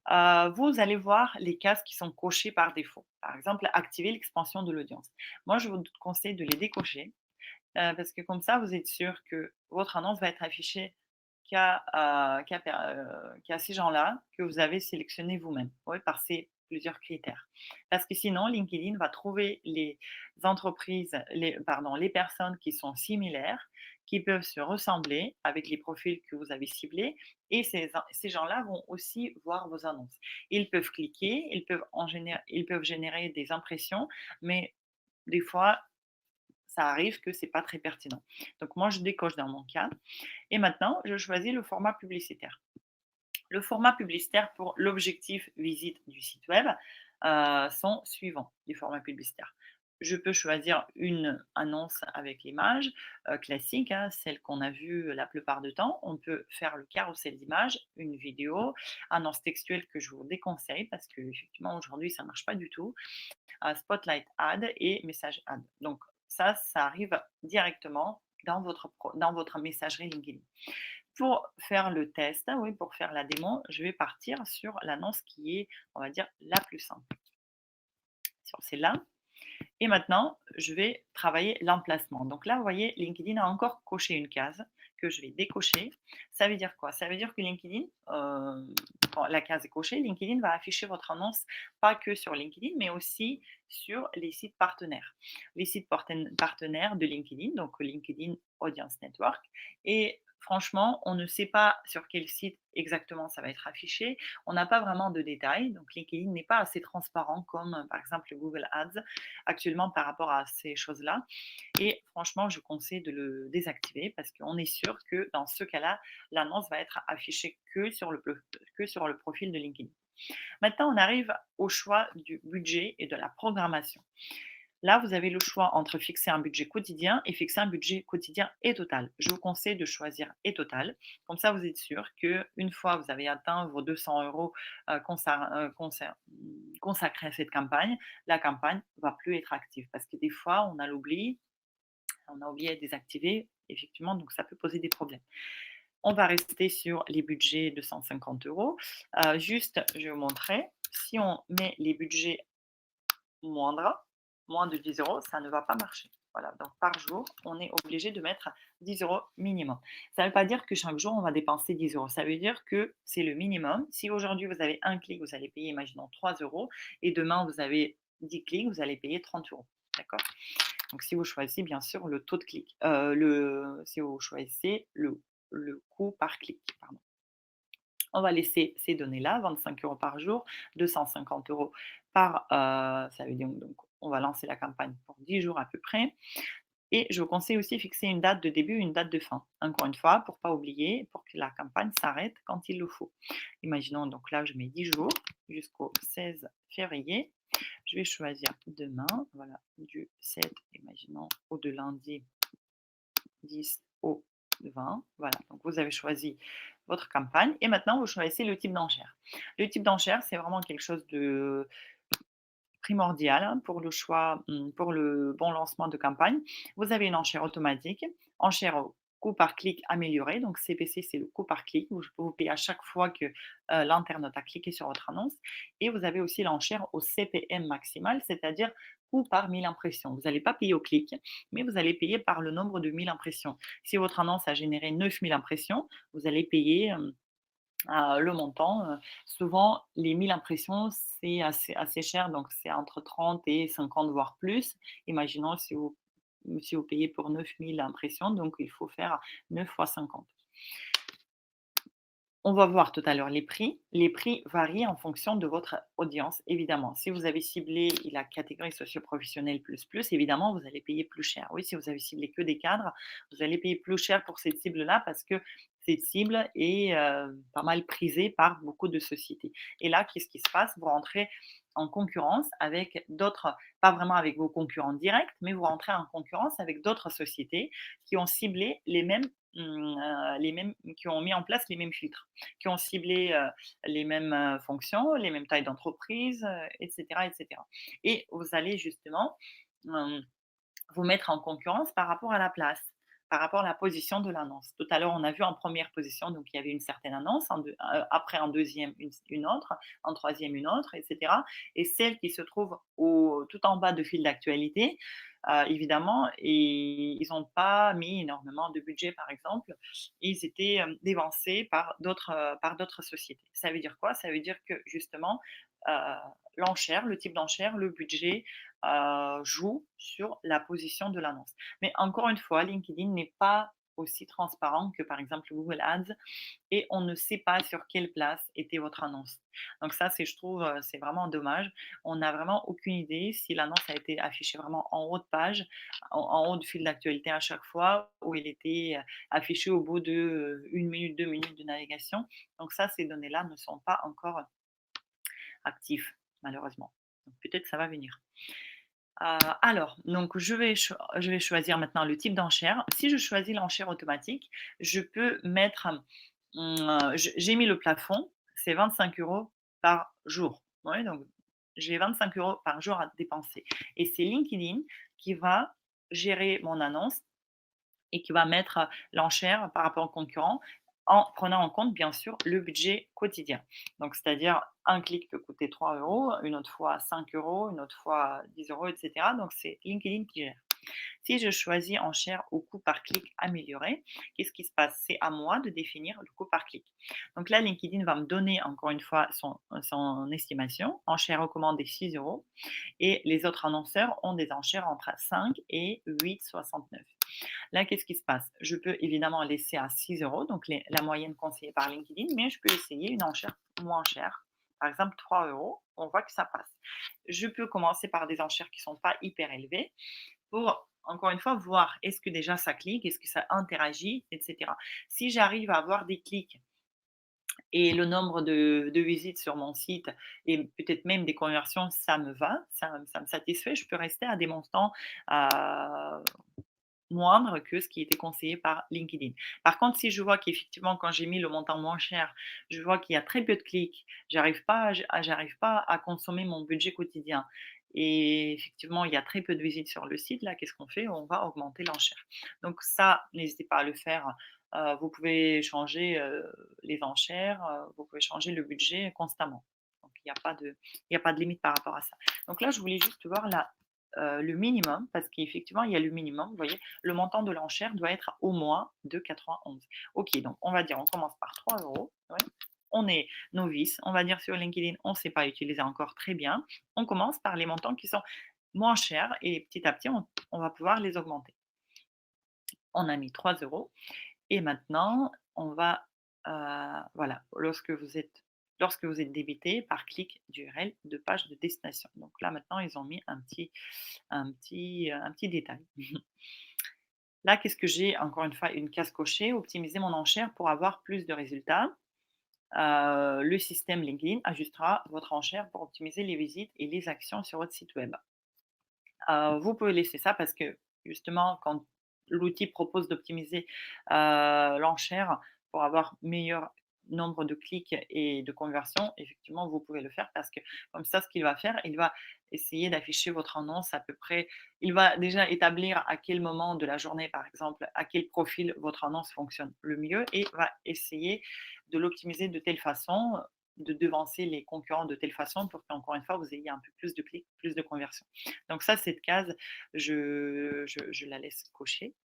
Vous allez voir les cases qui sont cochées par défaut. Par exemple, activer l'expansion de l'audience. Moi, je vous conseille de les décocher parce que comme ça, vous êtes sûr que votre annonce va être affichée qu'à ces gens-là que vous avez sélectionnés vous-même, oui, par ces plusieurs critères. Parce que sinon, LinkedIn va trouver les entreprises, les personnes qui sont similaires, qui peuvent se ressembler avec les profils que vous avez ciblés et ces gens-là vont aussi voir vos annonces. Ils peuvent cliquer, ils peuvent générer des impressions, mais des fois, ça arrive que c'est pas très pertinent. Donc moi, je décoche dans mon cas et maintenant, je choisis le format publicitaire. Le format publicitaire pour l'objectif visite du site web sont suivants, les formats publicitaires. Je peux choisir une annonce avec l'image classique, hein, celle qu'on a vue la plupart du temps. On peut faire le carrousel d'images, une vidéo, annonce textuelle que je vous déconseille parce que effectivement aujourd'hui ça marche pas du tout. Spotlight ad et message ad. Donc ça arrive directement dans votre messagerie LinkedIn. Pour faire le test, oui, pour faire la démo, je vais partir sur l'annonce qui est, on va dire, la plus simple. Sur celle-là. Et maintenant, je vais travailler l'emplacement. Donc là, vous voyez, LinkedIn a encore coché une case que je vais décocher. Ça veut dire quoi? Ça veut dire que LinkedIn, quand la case est cochée, LinkedIn va afficher votre annonce pas que sur LinkedIn, mais aussi sur les sites partenaires. Les sites partenaires de LinkedIn, donc LinkedIn Audience Network. Et franchement, on ne sait pas sur quel site exactement ça va être affiché. On n'a pas vraiment de détails. Donc LinkedIn n'est pas assez transparent comme par exemple Google Ads actuellement par rapport à ces choses-là. Et franchement, je conseille de le désactiver parce qu'on est sûr que dans ce cas-là, l'annonce va être affichée que sur le profil de LinkedIn. Maintenant, on arrive au choix du budget et de la programmation. Là, vous avez le choix entre fixer un budget quotidien et fixer un budget quotidien et total. Je vous conseille de choisir et total. Comme ça, vous êtes sûr qu'une fois vous avez atteint vos 200 euros consacrés à cette campagne, la campagne ne va plus être active. Parce que des fois, on a oublié de désactiver, effectivement, donc ça peut poser des problèmes. On va rester sur les budgets de 150 euros. Juste, je vais vous montrer. Si on met les budgets moindre, moins de 10 euros, ça ne va pas marcher. Voilà, donc par jour, on est obligé de mettre 10 euros minimum. Ça ne veut pas dire que chaque jour, on va dépenser 10 euros. Ça veut dire que c'est le minimum. Si aujourd'hui, vous avez un clic, vous allez payer, imaginons, 3 euros. Et demain, vous avez 10 clics, vous allez payer 30 euros. D'accord? Donc, si vous choisissez, bien sûr, le taux de clic, si vous choisissez le coût par clic, pardon. On va laisser ces données-là, 25 euros par jour, 250 euros ça veut dire donc on va lancer la campagne pour 10 jours à peu près. Et je vous conseille aussi de fixer une date de début et une date de fin. Encore une fois, pour ne pas oublier, pour que la campagne s'arrête quand il le faut. Imaginons donc là, je mets 10 jours jusqu'au 16 février. Je vais choisir demain, voilà, du 7, imaginons, au de lundi 10 au 20. Voilà, donc vous avez choisi votre campagne et maintenant vous choisissez le type d'enchère. Le type d'enchère, c'est vraiment quelque chose de primordial hein, pour le choix, pour le bon lancement de campagne. Vous avez une enchère automatique, enchère au coût par clic amélioré. Donc CPC, c'est le coût par clic. Vous payez à chaque fois que l'internaute a cliqué sur votre annonce. Et vous avez aussi l'enchère au CPM maximal, c'est-à-dire coût par 1000 impressions. Vous n'allez pas payer au clic, mais vous allez payer par le nombre de 1000 impressions. Si votre annonce a généré 9000 impressions, vous allez payer le montant. Souvent, les 1000 impressions, c'est assez cher, donc c'est entre 30 et 50, voire plus. Imaginons si vous payez pour 9000 impressions, donc il faut faire 9 fois 50. On va voir tout à l'heure les prix. Les prix varient en fonction de votre audience, évidemment. Si vous avez ciblé la catégorie socio-professionnelle plus plus, évidemment, vous allez payer plus cher. Oui, si vous avez ciblé que des cadres, vous allez payer plus cher pour cette cible-là parce que cette cible est pas mal prisée par beaucoup de sociétés. Et là, qu'est-ce qui se passe? Vous rentrez en concurrence avec d'autres, pas vraiment avec vos concurrents directs, mais vous rentrez en concurrence avec d'autres sociétés qui ont ciblé qui ont mis en place les mêmes filtres, qui ont ciblé les mêmes fonctions, les mêmes tailles d'entreprise, etc., etc. Et vous allez justement euh, vous mettre en concurrence par rapport à la place, par rapport à la position de l'annonce. Tout à l'heure, on a vu en première position, donc il y avait une certaine annonce, après en deuxième, une autre, en troisième, une autre, etc. Et celle qui se trouve tout en bas de fil d'actualité, évidemment, et ils n'ont pas mis énormément de budget, par exemple, et ils étaient dévancés par d'autres sociétés. Ça veut dire quoi? Ça veut dire que justement, l'enchère, le type d'enchère, le budget, joue sur la position de l'annonce. Mais encore une fois, LinkedIn n'est pas aussi transparent que par exemple Google Ads et on ne sait pas sur quelle place était votre annonce. Donc ça, c'est je trouve, c'est vraiment dommage. On n'a vraiment aucune idée si l'annonce a été affichée vraiment en haut de page, en haut de fil d'actualité à chaque fois, ou il était, affiché au bout de, 1 minute, 2 minutes de navigation. Donc ça, ces données-là ne sont pas encore actives, malheureusement. Donc peut-être ça va venir. Alors, donc je vais choisir maintenant le type d'enchère. Si je choisis l'enchère automatique, je peux mettre, j'ai mis le plafond, c'est 25 € par jour. Ouais, donc j'ai 25 € par jour à dépenser et c'est LinkedIn qui va gérer mon annonce et qui va mettre l'enchère par rapport aux concurrents en prenant en compte bien sûr le budget quotidien. Donc c'est-à-dire un clic peut coûter 3 €, une autre fois 5 €, une autre fois 10 € et cetera. Donc c'est LinkedIn qui gère. Si je choisis enchère au coût par clic amélioré, qu'est-ce qui se passe? C'est à moi de définir le coût par clic. Donc là, LinkedIn va me donner encore une fois son estimation. Enchère recommandée 6 € et les autres annonceurs ont des enchères entre 5 et 8,69. Là, qu'est-ce qui se passe? Je peux évidemment laisser à 6 €, donc la moyenne conseillée par LinkedIn, mais je peux essayer une enchère moins chère. Par exemple, 3 €, on voit que ça passe. Je peux commencer par des enchères qui ne sont pas hyper élevées pour, encore une fois, voir est-ce que déjà ça clique, est-ce que ça interagit, etc. Si j'arrive à avoir des clics et le nombre de visites sur mon site et peut-être même des conversions, ça me va, ça me satisfait, je peux rester à des montants moindre que ce qui était conseillé par LinkedIn. Par contre, si je vois qu'effectivement, quand j'ai mis le montant moins cher, je vois qu'il y a très peu de clics, j'arrive pas à consommer mon budget quotidien et effectivement, il y a très peu de visites sur le site, là, qu'est-ce qu'on fait? On va augmenter l'enchère. Donc ça, n'hésitez pas à le faire. Vous pouvez changer, les enchères, vous pouvez changer le budget constamment. Donc il y a pas de limite par rapport à ça. Donc là, je voulais juste voir le minimum, parce qu'effectivement, il y a le minimum, vous voyez, le montant de l'enchère doit être au moins de 91. OK, donc on va dire, on commence par 3 €. Ouais. On est novice, on va dire sur LinkedIn, on ne sait pas utiliser encore très bien. On commence par les montants qui sont moins chers et petit à petit, on va pouvoir les augmenter. On a mis 3 € et maintenant, on va, voilà, lorsque vous êtes débité par clic d'URL de page de destination. Donc là, maintenant, ils ont mis un petit détail. Là, qu'est-ce que j'ai? Encore une fois, une case cochée, optimiser mon enchère pour avoir plus de résultats. Le système LinkedIn ajustera votre enchère pour optimiser les visites et les actions sur votre site web. Vous pouvez laisser ça parce que justement, quand l'outil propose d'optimiser, l'enchère pour avoir meilleur nombre de clics et de conversions, effectivement, vous pouvez le faire parce que comme ça, ce qu'il va faire, il va essayer d'afficher votre annonce à peu près il va déjà établir à quel moment de la journée, par exemple, à quel profil votre annonce fonctionne le mieux et va essayer de l'optimiser de telle façon, de devancer les concurrents de telle façon pour qu'encore une fois, vous ayez un peu plus de clics, plus de conversions. Donc ça, cette case, je la laisse cocher.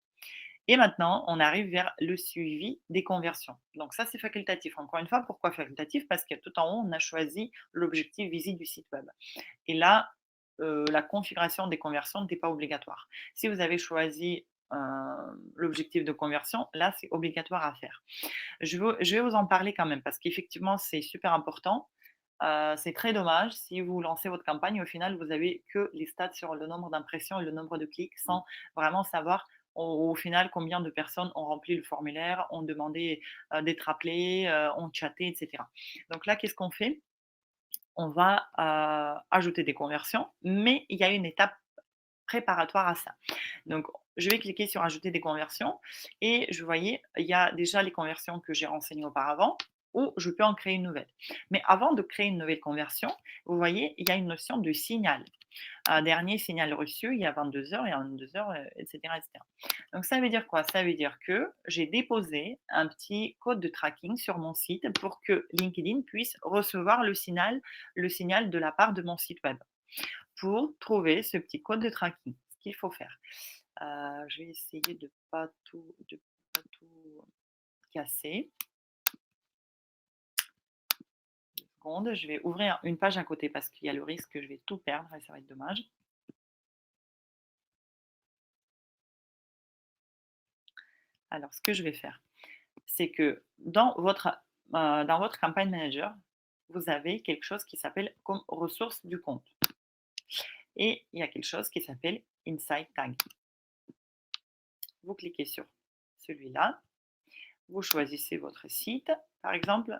Et maintenant, on arrive vers le suivi des conversions. Donc ça, c'est facultatif. Encore une fois, pourquoi facultatif? Parce que tout en haut, on a choisi l'objectif visite du site web. Et là, la configuration des conversions n'était pas obligatoire. Si vous avez choisi, l'objectif de conversion, là, c'est obligatoire à faire. Je vais vous en parler quand même parce qu'effectivement, c'est super important. C'est très dommage si vous lancez votre campagne, au final, vous avez que les stats sur le nombre d'impressions et le nombre de clics sans vraiment savoir au final combien de personnes ont rempli le formulaire, ont demandé, d'être appelées, ont chatté et cetera. Donc là, qu'est-ce qu'on fait? On va, ajouter des conversions, mais il y a une étape préparatoire à ça. Donc, je vais cliquer sur ajouter des conversions et je voyais, il y a déjà les conversions que j'ai renseignées auparavant ou je peux en créer une nouvelle. Mais avant de créer une nouvelle conversion, vous voyez, il y a une notion de signal. Un dernier signal reçu, il y a 22 heures, il y a 22 heures, etc., etc. Donc, ça veut dire quoi? Ça veut dire que j'ai déposé un petit code de tracking sur mon site pour que LinkedIn puisse recevoir le signal de la part de mon site web pour trouver ce petit code de tracking. Ce qu'il faut faire. Je vais essayer de pas tout casser. secondes. Je vais ouvrir une page à côté parce qu'il y a le risque que je vais tout perdre et ça va être dommage. Alors, ce que je vais faire, c'est que dans votre campagne manager, vous avez quelque chose qui s'appelle comme ressources du compte. Et il y a quelque chose qui s'appelle Insight Tag. Vous cliquez sur celui-là, vous choisissez votre site, par exemple,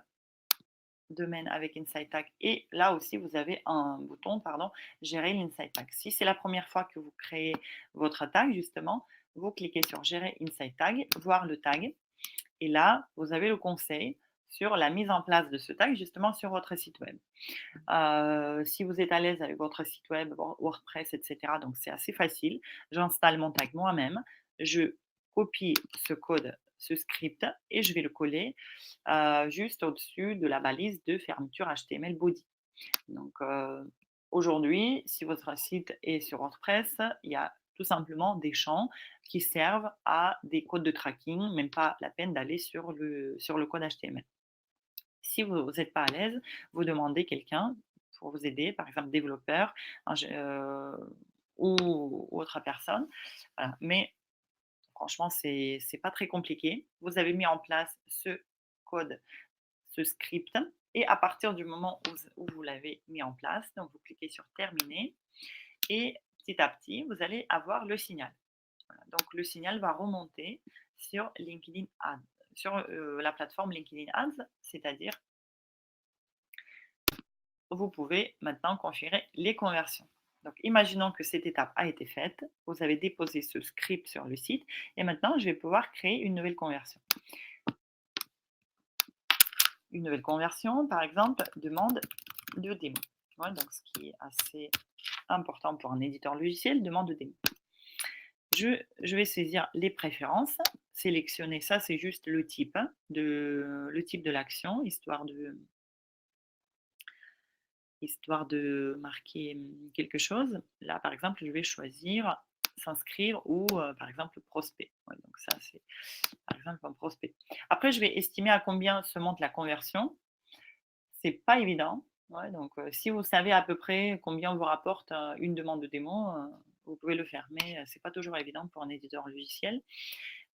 domaine avec Insight Tag. Et là aussi, vous avez un bouton, pardon, gérer l'Insight Tag. Si c'est la première fois que vous créez votre tag, justement, vous cliquez sur gérer Insight Tag, voir le tag. Et là, vous avez le conseil sur la mise en place de ce tag, justement, sur votre site web. Si vous êtes à l'aise avec votre site web, WordPress, etc., donc c'est assez facile. J'installe mon tag moi-même. Je copie ce code, ce script, et je vais le coller juste au-dessus de la balise de fermeture HTML body. Donc, aujourd'hui, si votre site est sur WordPress, il y a tout simplement des champs qui servent à des codes de tracking, même pas la peine d'aller sur le code HTML. Si vous n'êtes pas à l'aise, vous demandez quelqu'un pour vous aider, par exemple développeur ou autre personne. Voilà. Mais franchement, c'est pas très compliqué. Vous avez mis en place ce code, ce script, et à partir du moment où vous l'avez mis en place, donc vous cliquez sur terminer, et petit à petit, vous allez avoir le signal. Voilà. Donc le signal va remonter sur LinkedIn Ads, sur la plateforme LinkedIn Ads, c'est-à-dire vous pouvez maintenant configurer les conversions. Donc, imaginons que cette étape a été faite, vous avez déposé ce script sur le site, et maintenant, je vais pouvoir créer une nouvelle conversion. Une nouvelle conversion, par exemple, demande de démo. Ouais, donc, ce qui est assez important pour un éditeur logiciel, demande de démo. Je vais saisir les préférences, sélectionner, ça c'est juste le type, le type de l'action, histoire de marquer quelque chose. Là, par exemple, je vais choisir s'inscrire ou, par exemple, prospect. Ouais, donc ça, c'est par exemple un prospect. Après, je vais estimer à combien se monte la conversion. C'est pas évident. Ouais, donc, si vous savez à peu près combien vous rapporte une demande de démo, vous pouvez le faire. Mais c'est pas toujours évident pour un éditeur logiciel.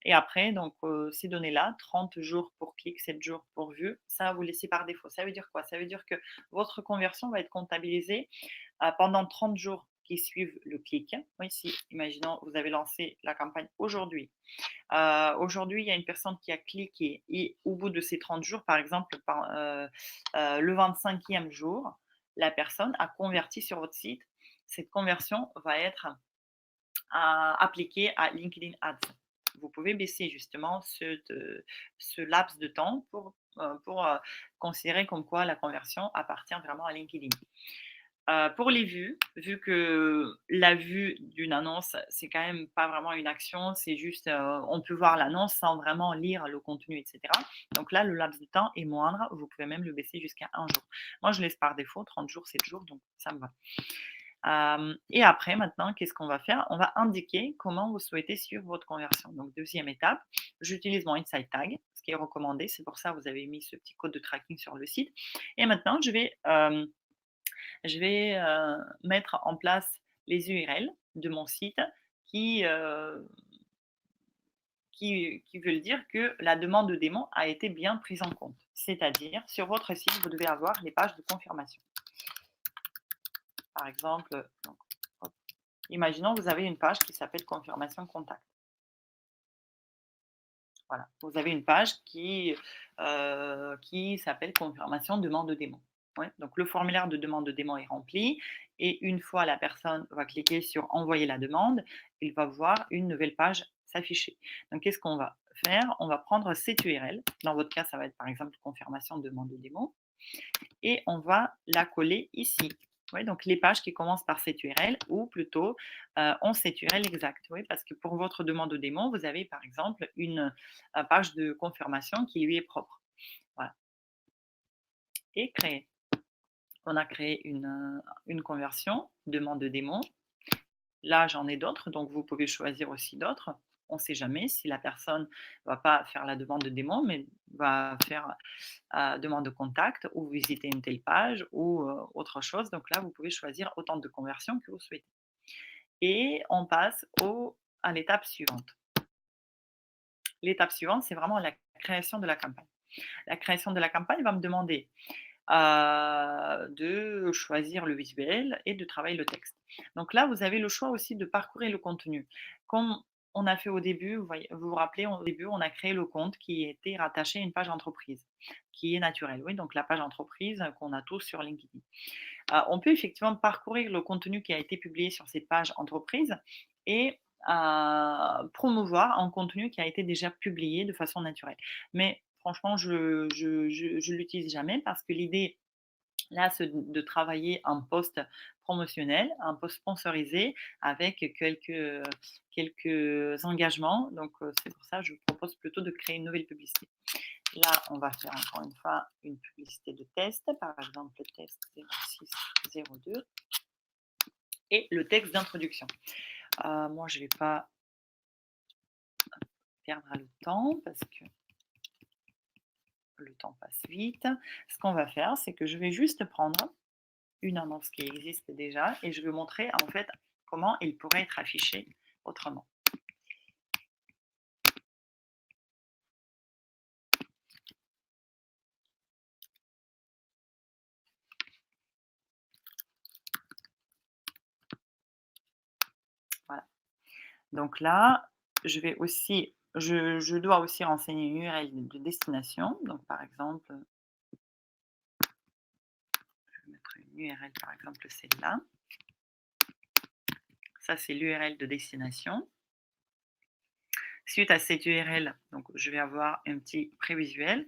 Et après, donc, ces données-là, 30 jours pour clic, 7 jours pour vue, ça, vous laissez par défaut. Ça veut dire quoi? Ça veut dire que votre conversion va être comptabilisée pendant 30 jours qui suivent le clic. Oui, si, imaginons, vous avez lancé la campagne aujourd'hui. Aujourd'hui, il y a une personne qui a cliqué et au bout de ces 30 jours, par exemple, le 25e jour, la personne a converti sur votre site. Cette conversion va être appliquée à LinkedIn Ads. Vous pouvez baisser justement ce laps de temps pour considérer comme quoi la conversion appartient vraiment à LinkedIn. Pour les vues, vu que la vue d'une annonce, c'est quand même pas vraiment une action, c'est juste, on peut voir l'annonce sans vraiment lire le contenu, et cetera. Donc là, le laps de temps est moindre, vous pouvez même le baisser jusqu'à 1 jour. Moi, je laisse par défaut 30 jours, 7 jours, donc ça me va. Et après, maintenant, qu'est-ce qu'on va faire? On va indiquer comment vous souhaitez suivre votre conversion. Donc, deuxième étape, j'utilise mon Insight Tag, ce qui est recommandé. C'est pour ça que vous avez mis ce petit code de tracking sur le site. Et maintenant, je vais mettre en place les URL de mon site qui, euh, qui veulent dire que la demande de démo a été bien prise en compte. C'est-à-dire, sur votre site, vous devez avoir les pages de confirmation. Par exemple, donc, imaginons vous avez une page qui s'appelle confirmation contact. Voilà, vous avez une page qui s'appelle confirmation demande de démo. Ouais, donc le formulaire de demande de démo est rempli et une fois la personne va cliquer sur envoyer la demande, il va voir une nouvelle page s'afficher. Donc qu'est-ce qu'on va faire? On va prendre cette URL, dans votre cas ça va être par exemple confirmation demande de démo, et on va la coller ici. Ouais, donc les pages qui commencent par cette URL ou plutôt ont cette URL exacte. Oui, parce que pour votre demande de démo, vous avez par exemple une page de confirmation qui lui est propre. Voilà. Et créer. On a créé une conversion, demande de démo. Là, j'en ai d'autres, donc vous pouvez choisir aussi d'autres. on ne sait jamais si la personne va pas faire la demande de démo, mais va faire demande de contact ou visiter une telle page ou autre chose. Donc là, vous pouvez choisir autant de conversions que vous souhaitez. Et on passe à l'étape suivante. L'étape suivante, c'est vraiment la création de la campagne. La création de la campagne va me demander de choisir le visuel et de travailler le texte. Donc là, vous avez le choix aussi de parcourir le contenu. Comme on a fait au début, vous vous rappelez, au début, on a créé le compte qui était rattaché à une page entreprise, qui est naturelle. Oui, donc la page entreprise qu'on a tous sur LinkedIn. On peut effectivement parcourir le contenu qui a été publié sur cette page entreprise et promouvoir un contenu qui a été déjà publié de façon naturelle. Mais franchement, je l'utilise jamais parce que l'idée là, c'est de travailler un post promotionnel, un post sponsorisé avec quelques engagements. Donc, c'est pour ça que je vous propose plutôt de créer une nouvelle publicité. Là, on va faire encore une fois une publicité de test, par exemple le test 0602 et le texte d'introduction. Moi, je ne vais pas perdre le temps parce que le temps passe vite. Ce qu'on va faire, c'est que je vais juste prendre une annonce qui existe déjà et je vais montrer en fait comment il pourrait être affiché autrement. Voilà. Donc là, je dois aussi renseigner une URL de destination. Donc par exemple, je vais mettre une URL, par exemple celle-là. Ça, c'est l'URL de destination. Suite à cette URL, donc je vais avoir un petit prévisuel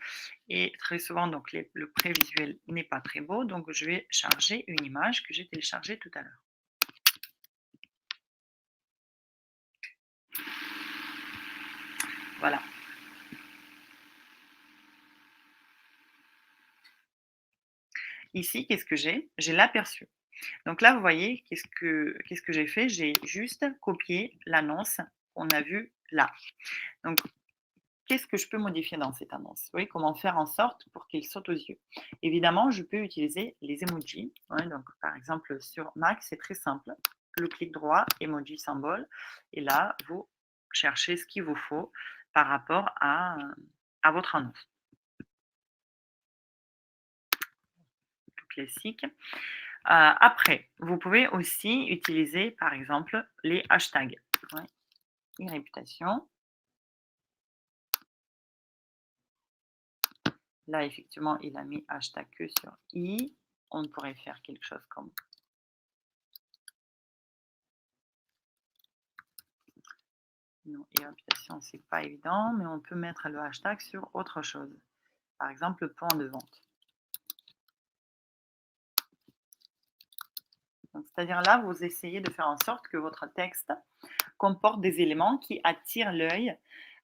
et très souvent donc le prévisuel n'est pas très beau, donc je vais charger une image que j'ai téléchargée tout à l'heure. Voilà. Ici, qu'est-ce que j'ai? J'ai l'aperçu. Donc là, vous voyez, qu'est-ce que j'ai fait? J'ai juste copié l'annonce qu'on a vue là. Donc, qu'est-ce que je peux modifier dans cette annonce? Vous voyez, comment faire en sorte pour qu'il saute aux yeux? Évidemment, je peux utiliser les emojis. Ouais, donc, par exemple, sur Mac, c'est très simple. Le clic droit, emoji symbole. Et là, vous cherchez ce qu'il vous faut par rapport à votre annonce. Tout classique. Après, vous pouvez aussi utiliser, par exemple, les hashtags. Ouais, e-réputation. Là, effectivement, il a mis hashtag que sur i. On pourrait faire quelque chose comme non, e-réputation, c'est pas évident, mais on peut mettre le hashtag sur autre chose. Par exemple, le point de vente. C'est-à-dire là, vous essayez de faire en sorte que votre texte comporte des éléments qui attirent l'œil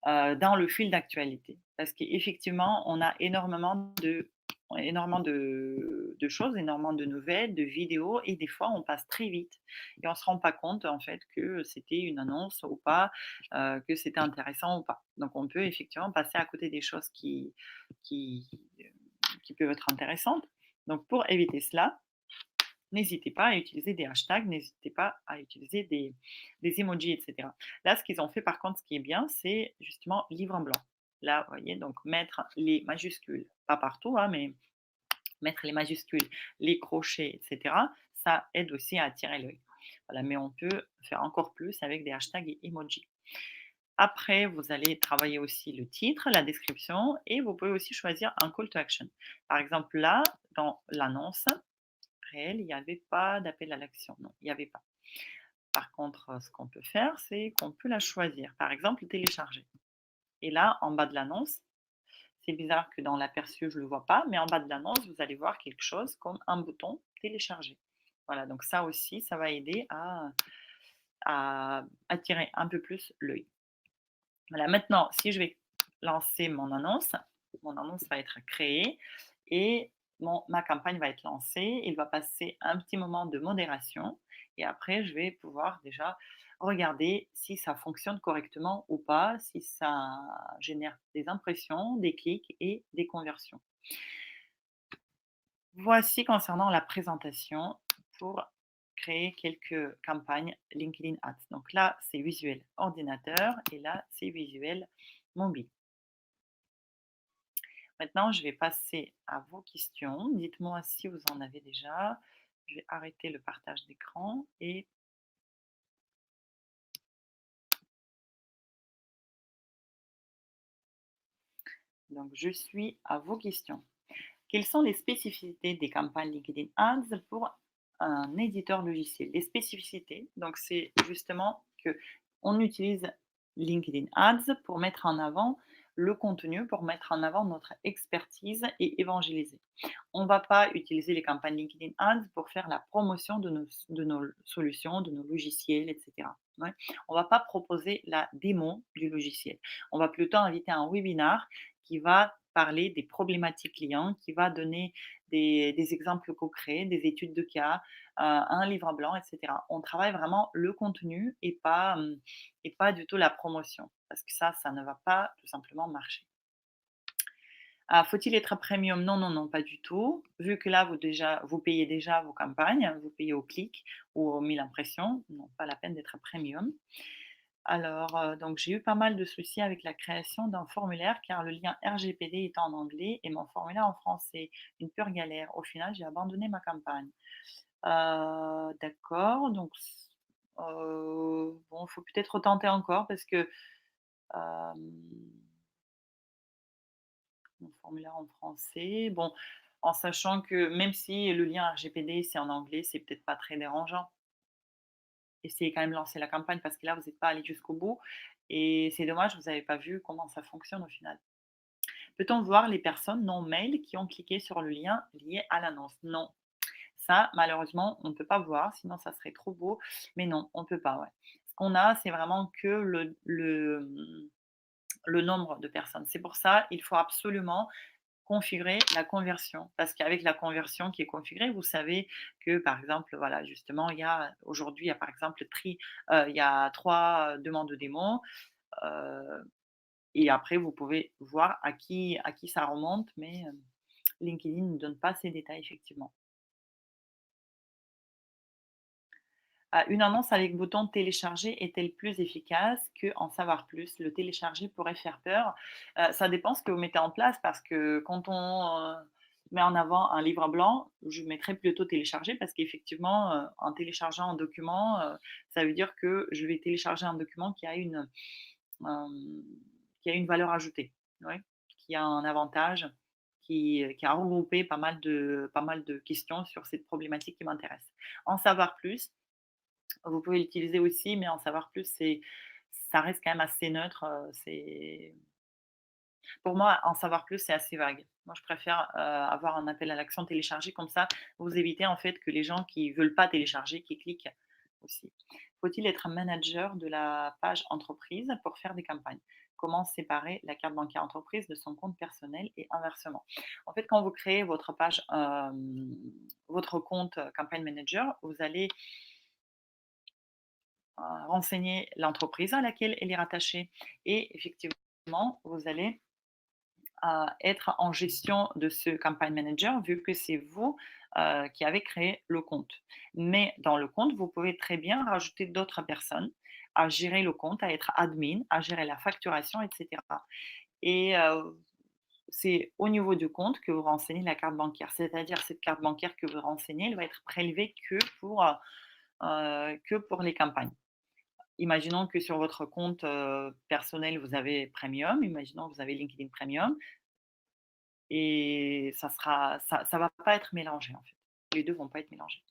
dans le fil d'actualité. Parce qu'effectivement, on a énormément de choses, énormément de nouvelles, de vidéos, et des fois, on passe très vite et on ne se rend pas compte en fait que c'était une annonce ou pas, que c'était intéressant ou pas. Donc, on peut effectivement passer à côté des choses qui, qui peuvent être intéressantes. Donc, pour éviter cela, n'hésitez pas à utiliser des hashtags, n'hésitez pas à utiliser des emojis, etc. Là, ce qu'ils ont fait, par contre, ce qui est bien, c'est justement livre en blanc. Là, vous voyez, donc mettre les majuscules, pas partout, hein, mais mettre les majuscules, les crochets, etc., ça aide aussi à attirer l'œil. Voilà, mais on peut faire encore plus avec des hashtags et emojis. Après, vous allez travailler aussi le titre, la description et vous pouvez aussi choisir un call to action. Par exemple, là, dans l'annonce, réel, il n'y avait pas d'appel à l'action. Non, il n'y avait pas. Par contre, ce qu'on peut faire, c'est qu'on peut la choisir. Par exemple, télécharger. Et là, en bas de l'annonce, c'est bizarre que dans l'aperçu, je ne le vois pas, mais en bas de l'annonce, vous allez voir quelque chose comme un bouton télécharger. Voilà, donc ça aussi, ça va aider à attirer un peu plus l'œil. Voilà, maintenant, si je vais lancer mon annonce va être créée et ma campagne va être lancée. Il va passer un petit moment de modération et après je vais pouvoir déjà regarder si ça fonctionne correctement ou pas, si ça génère des impressions, des clics et des conversions. Voici concernant la présentation pour créer quelques campagnes LinkedIn Ads. Donc là, c'est visuel ordinateur et là, c'est visuel mobile. Maintenant, je vais passer à vos questions. Dites-moi si vous en avez déjà. Je vais arrêter le partage d'écran et donc je suis à vos questions. Quelles sont les spécificités des campagnes LinkedIn Ads pour un éditeur logiciel? Les spécificités, donc c'est justement que on utilise LinkedIn Ads pour mettre en avant le contenu, pour mettre en avant notre expertise et évangéliser. On ne va pas utiliser les campagnes LinkedIn Ads pour faire la promotion de nos solutions, de nos logiciels, etc. Ouais. On ne va pas proposer la démo du logiciel. On va plutôt inviter un webinar qui va parler des problématiques clients, qui va donner des exemples concrets, des études de cas, un livre blanc, etc. On travaille vraiment le contenu et pas du tout la promotion, parce que ça ne va pas tout simplement marcher. Ah, faut-il être premium? Non, non, non, pas du tout. Vu que là, vous payez déjà vos campagnes, vous payez au clic ou aux 1000 impressions, non, pas la peine d'être premium. Alors, donc j'ai eu pas mal de soucis avec la création d'un formulaire car le lien RGPD est en anglais et mon formulaire en français. Une pure galère. Au final, j'ai abandonné ma campagne. D'accord, donc bon, il faut peut-être retenter encore parce que, hem mon formulaire en français. Bon, en sachant que même si le lien RGPD, c'est en anglais, c'est peut-être pas très dérangeant. Essayez quand même de lancer la campagne parce que là, vous n'êtes pas allé jusqu'au bout et c'est dommage, vous n'avez pas vu comment ça fonctionne au final. Peut-on voir les personnes non mail qui ont cliqué sur le lien lié à l'annonce? Non. Ça, malheureusement, on ne peut pas voir, sinon ça serait trop beau, mais non, on ne peut pas, ouais. Ce qu'on a, c'est vraiment que le nombre de personnes. C'est pour ça, il faut absolument configurer la conversion. Parce qu'avec la conversion qui est configurée, vous savez que, par exemple, voilà, justement, aujourd'hui, il y a par exemple il y a 3 demandes de démo, heu et après vous pouvez voir à qui ça remonte, mais LinkedIn ne donne pas ces détails effectivement. Une annonce avec bouton télécharger est-elle plus efficace qu'en savoir plus? Le télécharger pourrait faire peur. Ça dépend ce que vous mettez en place parce que quand on, met en avant un livre blanc, je mettrais plutôt télécharger parce qu'effectivement, en téléchargeant un document, ça veut dire que je vais télécharger un document hem, qui a une valeur ajoutée, ouais, qui a un avantage, qui a regroupé pas mal de questions sur cette problématique qui m'intéresse. En savoir plus, vous pouvez l'utiliser aussi, mais en savoir plus, ça reste quand même assez neutre, pour moi, en savoir plus, c'est assez vague. Moi, je préfère, avoir un appel à l'action téléchargé comme ça, vous évitez en fait que les gens qui veulent pas télécharger, qui cliquent aussi. Faut-il être manager de la page entreprise pour faire des campagnes? Comment séparer la carte bancaire entreprise de son compte personnel et inversement? En fait, quand vous créez votre page, votre compte, campagne manager, vous allez renseigner l'entreprise à laquelle elle est rattachée et effectivement, vous allez être en gestion de ce campaign manager vu que c'est vous qui avez créé le compte. Mais dans le compte, vous pouvez très bien rajouter d'autres personnes à gérer le compte, à être admin, à gérer la facturation, etc. Et c'est au niveau du compte que vous renseignez la carte bancaire. C'est-à-dire cette carte bancaire que vous renseignez, elle va être prélevée que pour les campagnes. Imaginons que sur votre compte, personnel, vous avez Premium, imaginons que vous avez LinkedIn Premium et ça va pas être mélangé, en fait. Les 2 vont pas être mélangés.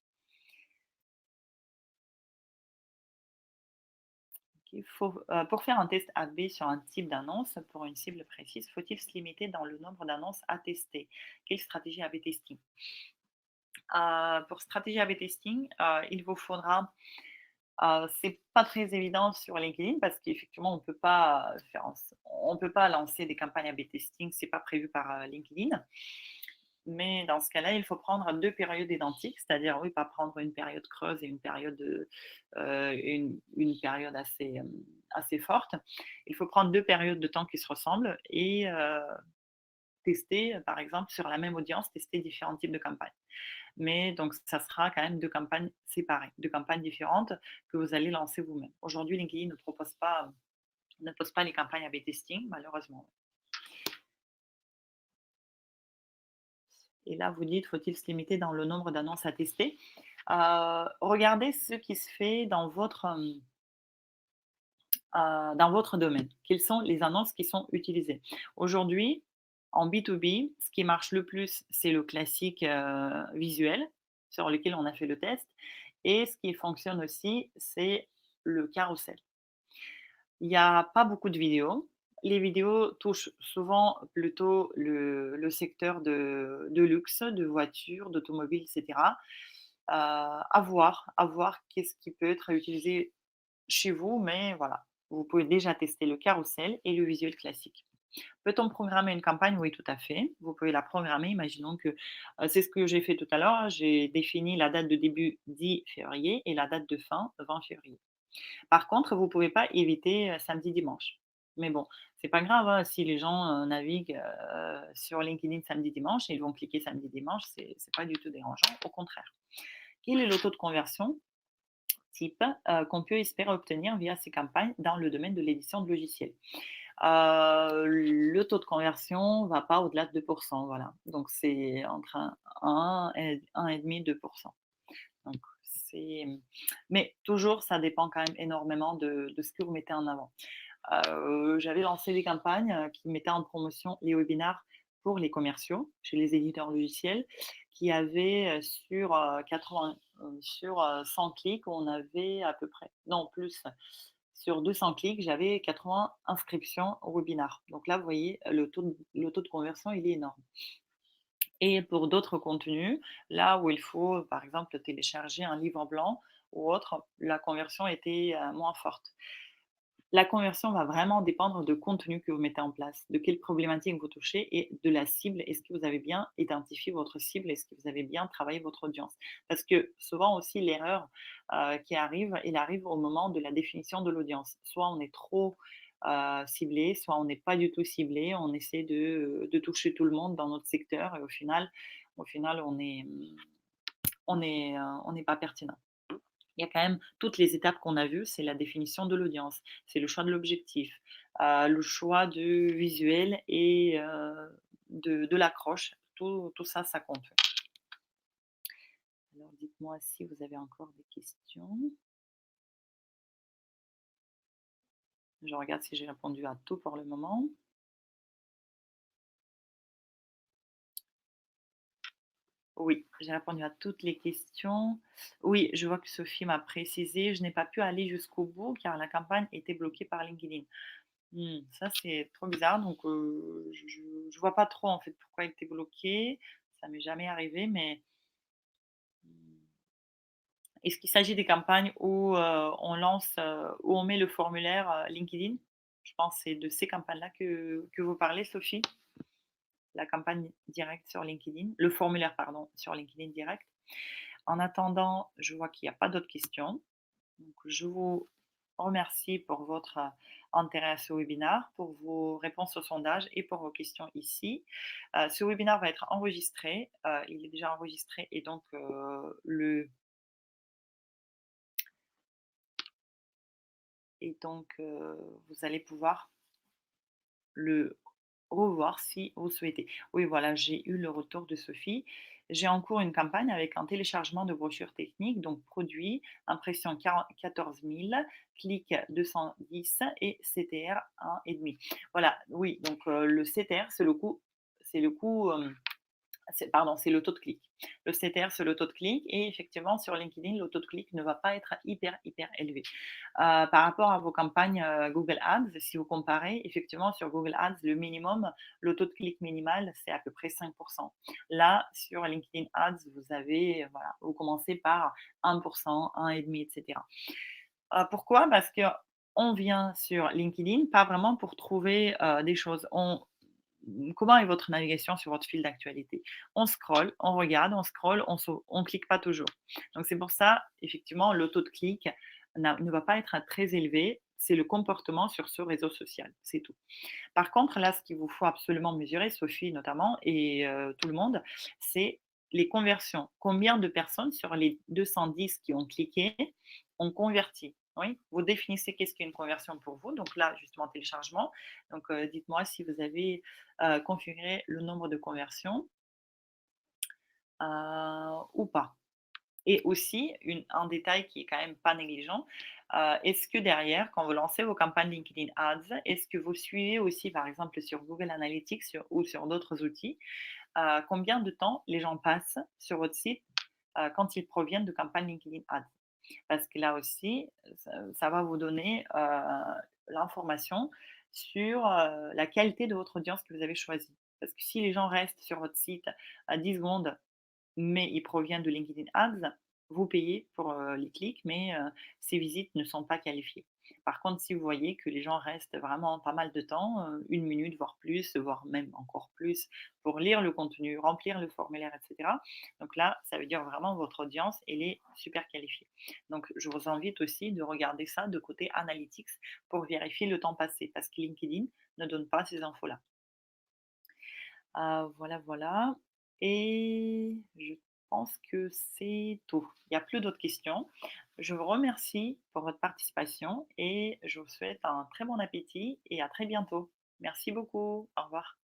Pour faire un test AB sur un type d'annonce pour une cible précise, faut-il se limiter dans le nombre d'annonces à tester? Quelle stratégie AB testing? Pour stratégie AB testing, il vous faudra c'est pas très évident sur LinkedIn parce qu'effectivement on peut pas lancer des campagnes AB testing, c'est pas prévu par, LinkedIn. Mais dans ce cas-là, il faut prendre 2 périodes identiques, c'est-à-dire, oui, pas prendre une période creuse et une période, une période assez, assez forte. Il faut prendre 2 périodes de temps qui se ressemblent et tester, par exemple, sur la même audience, tester différents types de campagnes. Mais donc ça sera quand même 2 campagnes séparées, 2 campagnes différentes que vous allez lancer vous-même. Aujourd'hui, LinkedIn ne propose pas les campagnes A/B testing, malheureusement. Et là, vous dites: «Faut-il se limiter dans le nombre d'annonces à tester?» Regardez ce qui se fait dans votre domaine. Quelles sont les annonces qui sont utilisées? Aujourd'hui, en B2B, ce qui marche le plus, c'est le classique, visuel sur lequel on a fait le test et ce qui fonctionne aussi, c'est le carrousel. Il n'y a pas beaucoup de vidéos. Les vidéos touchent souvent plutôt le secteur de luxe, de voitures, d'automobiles, et cetera. À voir qu'est-ce qui peut être utilisé chez vous, mais voilà, vous pouvez déjà tester le carrousel et le visuel classique. Peut-on programmer une campagne? Oui, tout à fait. Vous pouvez la programmer. Imaginons que, c'est ce que j'ai fait tout à l'heure, j'ai défini la date de début 10 février et la date de fin 20 février. Par contre, vous ne pouvez pas éviter, samedi, dimanche. Mais bon, c'est pas grave, hein, si les gens, naviguent, sur LinkedIn samedi, dimanche, ils vont cliquer samedi, dimanche, c'est pas du tout dérangeant, au contraire. Quel est le taux de conversion type, qu'on peut espérer obtenir via ces campagnes dans le domaine de l'édition de logiciels? Le taux de conversion va pas au-delà de 2, voilà. Donc c'est entre un et 1,5-2. Donc c'est mais toujours ça dépend quand même énormément de ce que vous mettez en avant. J'avais lancé des campagnes, qui mettaient en promotion les webinars pour les commerciaux chez les éditeurs logiciels qui avaient, sur, 100 clics, on avait à peu près non plus, sur 200 clics, j'avais 80 inscriptions au webinar. Donc là, vous voyez, le taux de conversion, il est énorme. Et pour d'autres contenus, là où il faut, par exemple, télécharger un livre blanc ou autre, la conversion était, moins forte. La conversion va vraiment dépendre de contenu que vous mettez en place, de quelle problématique vous touchez et de la cible. Est-ce que vous avez bien identifié votre cible? Est-ce que vous avez bien travaillé votre audience? Parce que souvent aussi l'erreur, qui arrive, elle arrive au moment de la définition de l'audience. Soit on est trop, ciblé, soit on n'est pas du tout ciblé. On essaie de toucher tout le monde dans notre secteur et au final on n'est pas pertinent. Il y a quand même toutes les étapes qu'on a vues, c'est la définition de l'audience, c'est le choix de l'objectif, le choix du visuel et de l'accroche. Tout ça, ça compte. Alors dites-moi si vous avez encore des questions. Je regarde si j'ai répondu à tout pour le moment. Oui, j'ai répondu à toutes les questions. Oui, je vois que Sophie m'a précisé: «Je n'ai pas pu aller jusqu'au bout car la campagne était bloquée par LinkedIn». Ça c'est trop bizarre donc je vois pas trop en fait pourquoi elle était bloquée. Ça m'est jamais arrivé mais, mmh, est-ce qu'il s'agit des campagnes où, où on met le formulaire, LinkedIn? Je pense que c'est de ces campagnes-là que vous parlez, Sophie? La campagne directe sur LinkedIn, le formulaire pardon, sur LinkedIn direct. En attendant, je vois qu'il y a pas d'autres questions. Donc je vous remercie pour votre, intérêt à ce webinaire, pour vos réponses au sondage et pour vos questions ici. Ce webinaire va être enregistré, il est déjà enregistré et donc vous allez pouvoir le revoir si vous souhaitez. Oui, voilà, j'ai eu le retour de Sophie. J'ai en cours une campagne avec un téléchargement de brochures techniques, donc produit, impression 14 000, clic 210 et CTR 1,5. Voilà, oui, donc le CTR, c'est le coût, c'est le taux de clic. Le CTR, c'est le taux de clic et effectivement sur LinkedIn, le taux de clic ne va pas être hyper, hyper élevé. Par rapport à vos campagnes, Google Ads, si vous comparez, effectivement sur Google Ads, le taux de clic minimal, c'est à peu près 5. Là, sur LinkedIn Ads, vous avez, voilà, vous commencez par 1 1,5 et cetera. Pourquoi? Parce qu'on vient sur LinkedIn, pas vraiment pour trouver, des choses. comment est votre navigation sur votre fil d'actualité? On scrolle, on regarde, on scrolle, on clique pas toujours. Donc c'est pour ça, effectivement, le taux de clic ne va pas être très élevé. C'est le comportement sur ce réseau social, c'est tout. Par contre, là, ce qu'il vous faut absolument mesurer, Sophie notamment et tout le monde, c'est les conversions. Combien de personnes sur les 210 qui ont cliqué ont converti? Oui, vous définissez qu'est-ce qu'est une conversion pour vous. Donc là, justement, téléchargement. Donc, dites-moi si vous avez, configuré le nombre de conversions, ou pas. Et aussi, un détail qui est quand même pas négligeant, est-ce que derrière, quand vous lancez vos campagnes LinkedIn Ads, est-ce que vous suivez aussi, par exemple, sur Google Analytics ou sur d'autres outils, combien de temps les gens passent sur votre site quand ils proviennent de campagnes LinkedIn Ads? Parce que là aussi, ça va vous donner l'information sur la qualité de votre audience que vous avez choisie. Parce que si les gens restent sur votre site à 10 secondes mais ils proviennent de LinkedIn Ads, vous payez pour, les clics, mais ces visites ne sont pas qualifiées. Par contre, si vous voyez que les gens restent vraiment pas mal de temps, 1 minute, voire plus, voire même encore plus, pour lire le contenu, remplir le formulaire et cetera, donc là, ça veut dire vraiment votre audience, elle est super qualifiée. Donc je vous invite aussi de regarder ça de côté analytics pour vérifier le temps passé, parce que LinkedIn ne donne pas ces infos-là. Voilà, voilà et je pense que c'est tout. Il y a plus d'autres questions. Je vous remercie pour votre participation et je vous souhaite un très bon appétit et à très bientôt. Merci beaucoup. Au revoir.